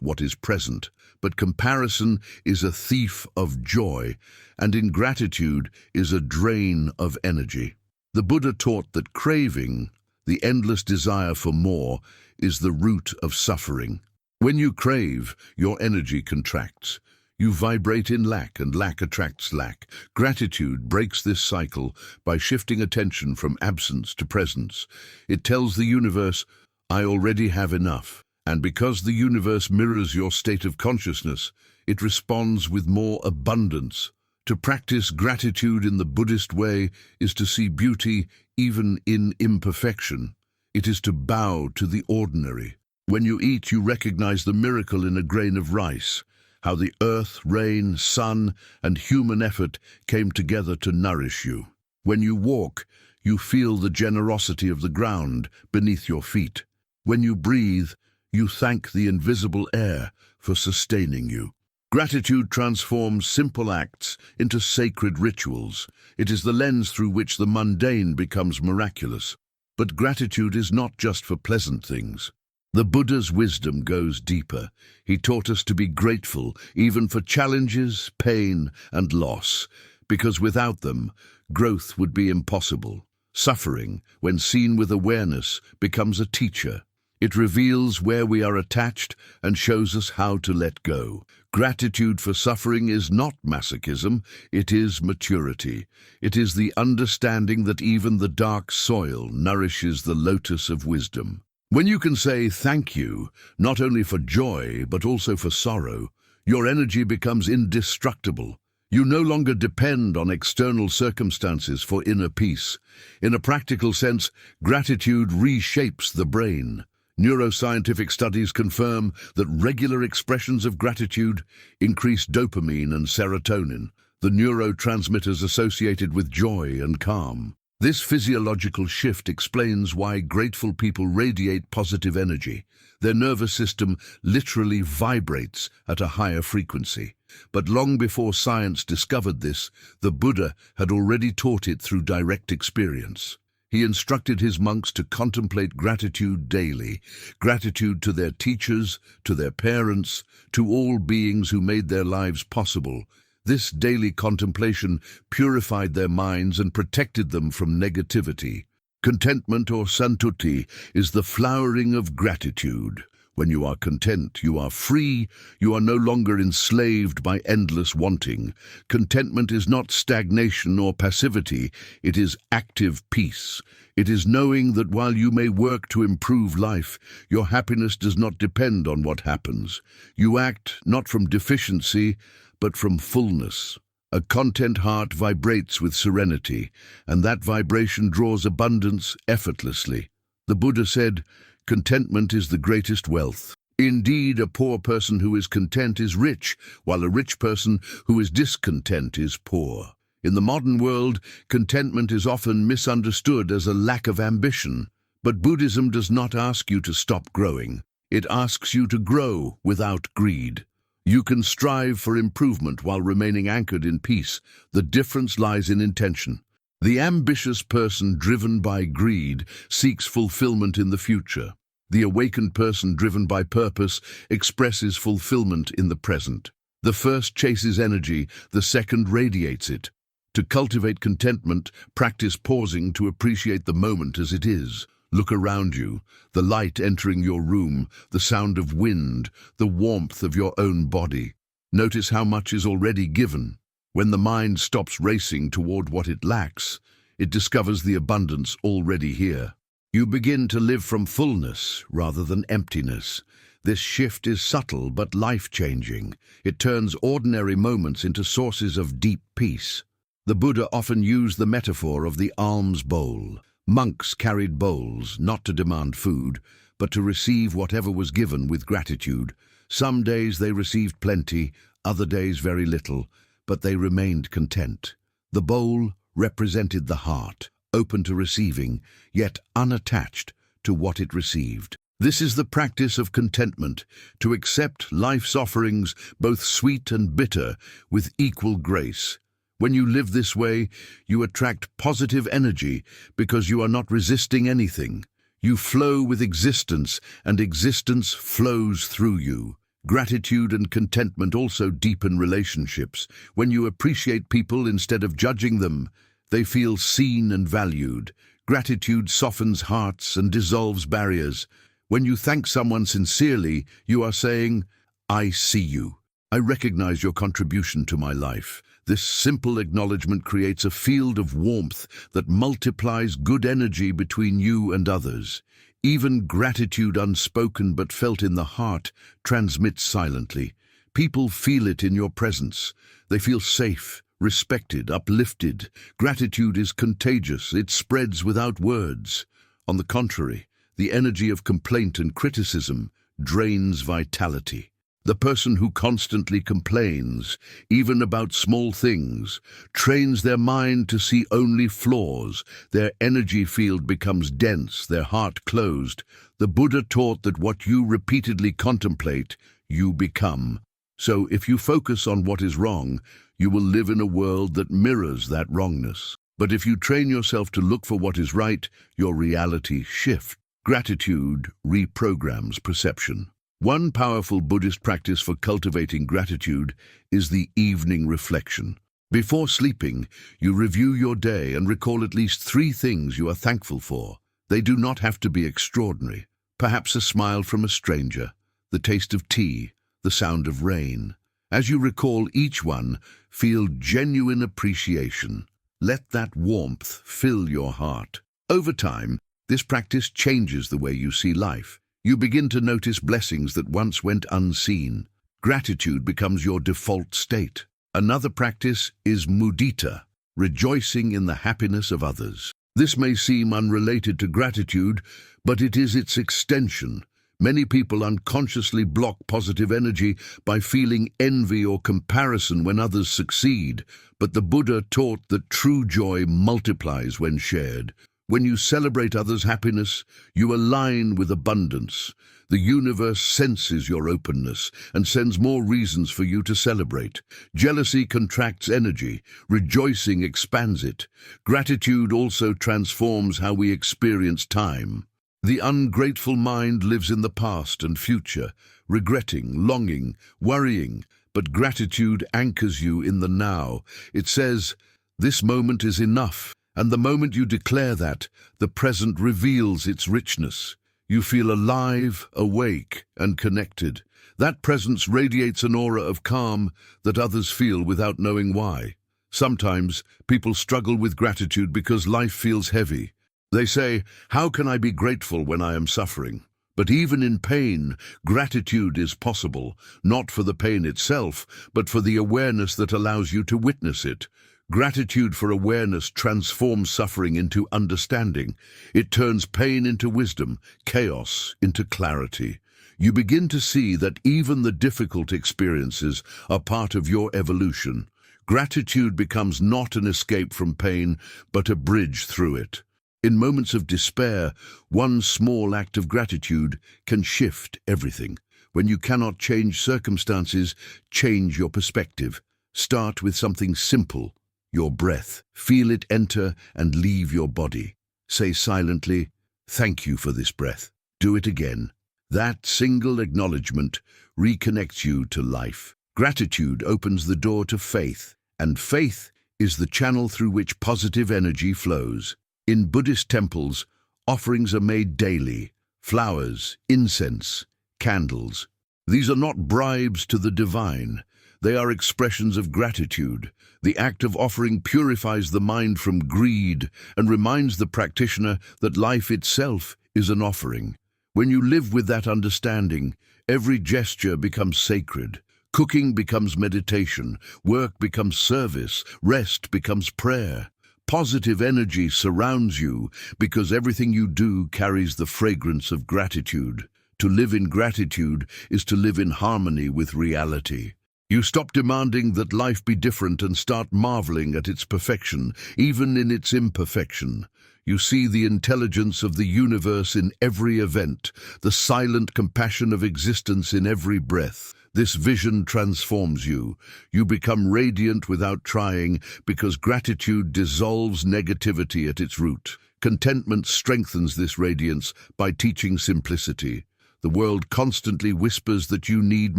what is present. But comparison is a thief of joy, and ingratitude is a drain of energy. The Buddha taught that craving, the endless desire for more, is the root of suffering. When you crave, your energy contracts. You vibrate in lack, and lack attracts lack. Gratitude breaks this cycle by shifting attention from absence to presence. It tells the universe, "I already have enough." And because the universe mirrors your state of consciousness, it responds with more abundance. To practice gratitude in the Buddhist way is to see beauty even in imperfection. It is to bow to the ordinary. When you eat, you recognize the miracle in a grain of rice, how the earth, rain, sun, and human effort came together to nourish you. When you walk, you feel the generosity of the ground beneath your feet. When you breathe, you thank the invisible air for sustaining you. Gratitude transforms simple acts into sacred rituals. It is the lens through which the mundane becomes miraculous. But gratitude is not just for pleasant things. The Buddha's wisdom goes deeper. He taught us to be grateful even for challenges, pain, and loss, because without them, growth would be impossible. Suffering, when seen with awareness, becomes a teacher. It reveals where we are attached and shows us how to let go. Gratitude for suffering is not masochism, it is maturity. It is the understanding that even the dark soil nourishes the lotus of wisdom. When you can say thank you, not only for joy but also for sorrow, your energy becomes indestructible. You no longer depend on external circumstances for inner peace. In a practical sense, gratitude reshapes the brain. Neuroscientific studies confirm that regular expressions of gratitude increase dopamine and serotonin, the neurotransmitters associated with joy and calm. This physiological shift explains why grateful people radiate positive energy. Their nervous system literally vibrates at a higher frequency. But long before science discovered this, the Buddha had already taught it through direct experience. He instructed his monks to contemplate gratitude daily, gratitude to their teachers, to their parents, to all beings who made their lives possible. This daily contemplation purified their minds and protected them from negativity. Contentment, or santuti, is the flowering of gratitude. When you are content, you are free, you are no longer enslaved by endless wanting. Contentment is not stagnation or passivity, it is active peace. It is knowing that while you may work to improve life, your happiness does not depend on what happens. You act not from deficiency, but from fullness. A content heart vibrates with serenity, and that vibration draws abundance effortlessly. The Buddha said, "Contentment is the greatest wealth." Indeed, a poor person who is content is rich, while a rich person who is discontent is poor. In the modern world, contentment is often misunderstood as a lack of ambition. But Buddhism does not ask you to stop growing. It asks you to grow without greed. You can strive for improvement while remaining anchored in peace. The difference lies in intention. The ambitious person driven by greed seeks fulfillment in the future. The awakened person driven by purpose expresses fulfillment in the present. The first chases energy, the second radiates it. To cultivate contentment, practice pausing to appreciate the moment as it is. Look around you, the light entering your room, the sound of wind, the warmth of your own body. Notice how much is already given. When the mind stops racing toward what it lacks, it discovers the abundance already here. You begin to live from fullness rather than emptiness. This shift is subtle but life-changing. It turns ordinary moments into sources of deep peace. The Buddha often used the metaphor of the alms bowl. Monks carried bowls, not to demand food, but to receive whatever was given with gratitude. Some days they received plenty, other days very little, but they remained content. The bowl represented the heart, open to receiving, yet unattached to what it received. This is the practice of contentment, to accept life's offerings, both sweet and bitter, with equal grace. When you live this way, you attract positive energy because you are not resisting anything. You flow with existence, and existence flows through you. Gratitude and contentment also deepen relationships. When you appreciate people instead of judging them, they feel seen and valued. Gratitude softens hearts and dissolves barriers. When you thank someone sincerely, you are saying, "I see you. I recognize your contribution to my life." This simple acknowledgement creates a field of warmth that multiplies good energy between you and others. Even gratitude unspoken but felt in the heart transmits silently. People feel it in your presence. They feel safe, respected, uplifted. Gratitude is contagious. It spreads without words. On the contrary, the energy of complaint and criticism drains vitality. The person who constantly complains, even about small things, trains their mind to see only flaws. Their energy field becomes dense, their heart closed. The Buddha taught that what you repeatedly contemplate, you become. So if you focus on what is wrong, you will live in a world that mirrors that wrongness. But if you train yourself to look for what is right, your reality shifts. Gratitude reprograms perception. One powerful Buddhist practice for cultivating gratitude is the evening reflection. Before sleeping, you review your day and recall at least 3 things you are thankful for. They do not have to be extraordinary. Perhaps a smile from a stranger, the taste of tea, the sound of rain. As you recall each one, feel genuine appreciation. Let that warmth fill your heart. Over time, this practice changes the way you see life. You begin to notice blessings that once went unseen. Gratitude becomes your default state. Another practice is mudita, rejoicing in the happiness of others. This may seem unrelated to gratitude, but it is its extension. Many people unconsciously block positive energy by feeling envy or comparison when others succeed, but the Buddha taught that true joy multiplies when shared. When you celebrate others' happiness, you align with abundance. The universe senses your openness and sends more reasons for you to celebrate. Jealousy contracts energy, rejoicing expands it. Gratitude also transforms how we experience time. The ungrateful mind lives in the past and future, regretting, longing, worrying, but gratitude anchors you in the now. It says, "This moment is enough." And the moment you declare that, the present reveals its richness. You feel alive, awake, and connected. That presence radiates an aura of calm that others feel without knowing why. Sometimes, people struggle with gratitude because life feels heavy. They say, "How can I be grateful when I am suffering?" But even in pain, gratitude is possible, not for the pain itself, but for the awareness that allows you to witness it. Gratitude for awareness transforms suffering into understanding. It turns pain into wisdom, chaos into clarity. You begin to see that even the difficult experiences are part of your evolution. Gratitude becomes not an escape from pain, but a bridge through it. In moments of despair, one small act of gratitude can shift everything. When you cannot change circumstances, change your perspective. Start with something simple, your breath. Feel it enter and leave your body. Say silently, "Thank you for this breath." Do it again. That single acknowledgement reconnects you to life. Gratitude opens the door to faith, and faith is the channel through which positive energy flows. In Buddhist temples, offerings are made daily: flowers, incense, candles. These are not bribes to the divine. They are expressions of gratitude. The act of offering purifies the mind from greed and reminds the practitioner that life itself is an offering. When you live with that understanding, every gesture becomes sacred. Cooking becomes meditation, work becomes service, rest becomes prayer. Positive energy surrounds you because everything you do carries the fragrance of gratitude. To live in gratitude is to live in harmony with reality. You stop demanding that life be different and start marveling at its perfection, even in its imperfection. You see the intelligence of the universe in every event, the silent compassion of existence in every breath. This vision transforms you. You become radiant without trying because gratitude dissolves negativity at its root. Contentment strengthens this radiance by teaching simplicity. The world constantly whispers that you need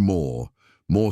more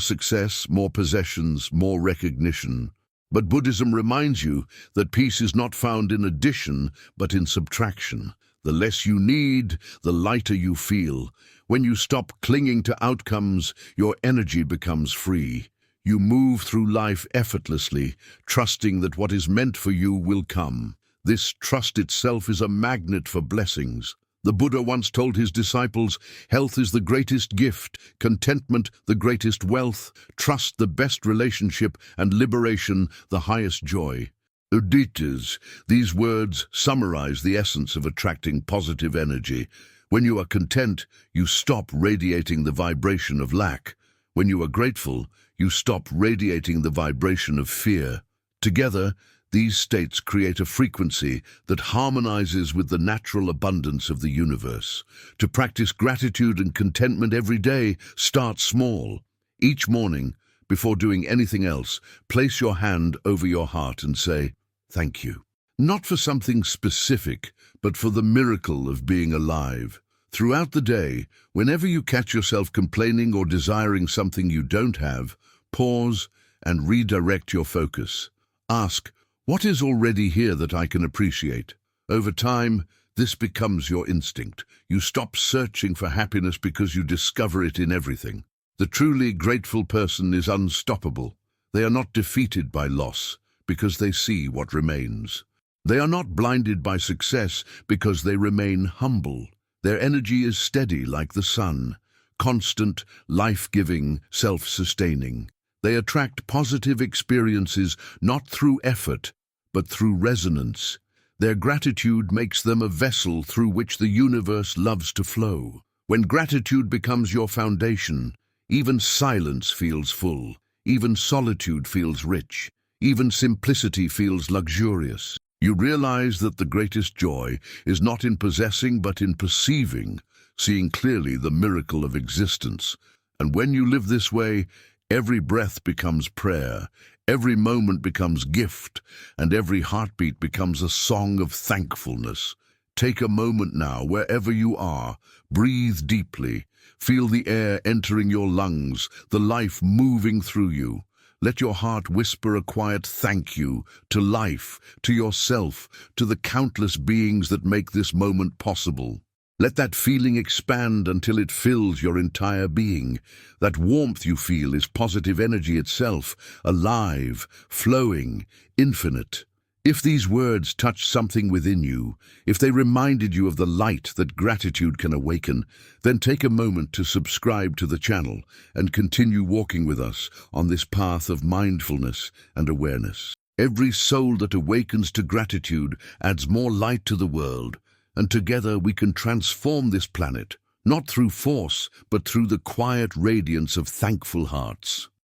success, more possessions, more recognition. But Buddhism reminds you that peace is not found in addition, but in subtraction. The less you need, the lighter you feel. When you stop clinging to outcomes, your energy becomes free. You move through life effortlessly, trusting that what is meant for you will come. This trust itself is a magnet for blessings. The Buddha once told his disciples, "Health is the greatest gift, contentment the greatest wealth, trust the best relationship, and liberation the highest joy." Uditas, these words summarize the essence of attracting positive energy. When you are content, you stop radiating the vibration of lack. When you are grateful, you stop radiating the vibration of fear. Together, these states create a frequency that harmonizes with the natural abundance of the universe. To practice gratitude and contentment every day, start small. Each morning, before doing anything else, place your hand over your heart and say, "Thank you." Not for something specific, but for the miracle of being alive. Throughout the day, whenever you catch yourself complaining or desiring something you don't have, pause and redirect your focus. Ask, "What is already here that I can appreciate?" Over time, this becomes your instinct. You stop searching for happiness because you discover it in everything. The truly grateful person is unstoppable. They are not defeated by loss because they see what remains. They are not blinded by success because they remain humble. Their energy is steady like the sun, constant, life-giving, self-sustaining. They attract positive experiences not through effort, but through resonance. Their gratitude makes them a vessel through which the universe loves to flow. When gratitude becomes your foundation, even silence feels full, even solitude feels rich, even simplicity feels luxurious. You realize that the greatest joy is not in possessing but in perceiving, seeing clearly the miracle of existence. And when you live this way, every breath becomes prayer, every moment becomes gift, and every heartbeat becomes a song of thankfulness. Take a moment now, wherever you are, breathe deeply, feel the air entering your lungs, the life moving through you. Let your heart whisper a quiet thank you to life, to yourself, to the countless beings that make this moment possible. Let that feeling expand until it fills your entire being. That warmth you feel is positive energy itself, alive, flowing, infinite. If these words touch something within you, if they reminded you of the light that gratitude can awaken, then take a moment to subscribe to the channel and continue walking with us on this path of mindfulness and awareness. Every soul that awakens to gratitude adds more light to the world, and together we can transform this planet, not through force, but through the quiet radiance of thankful hearts.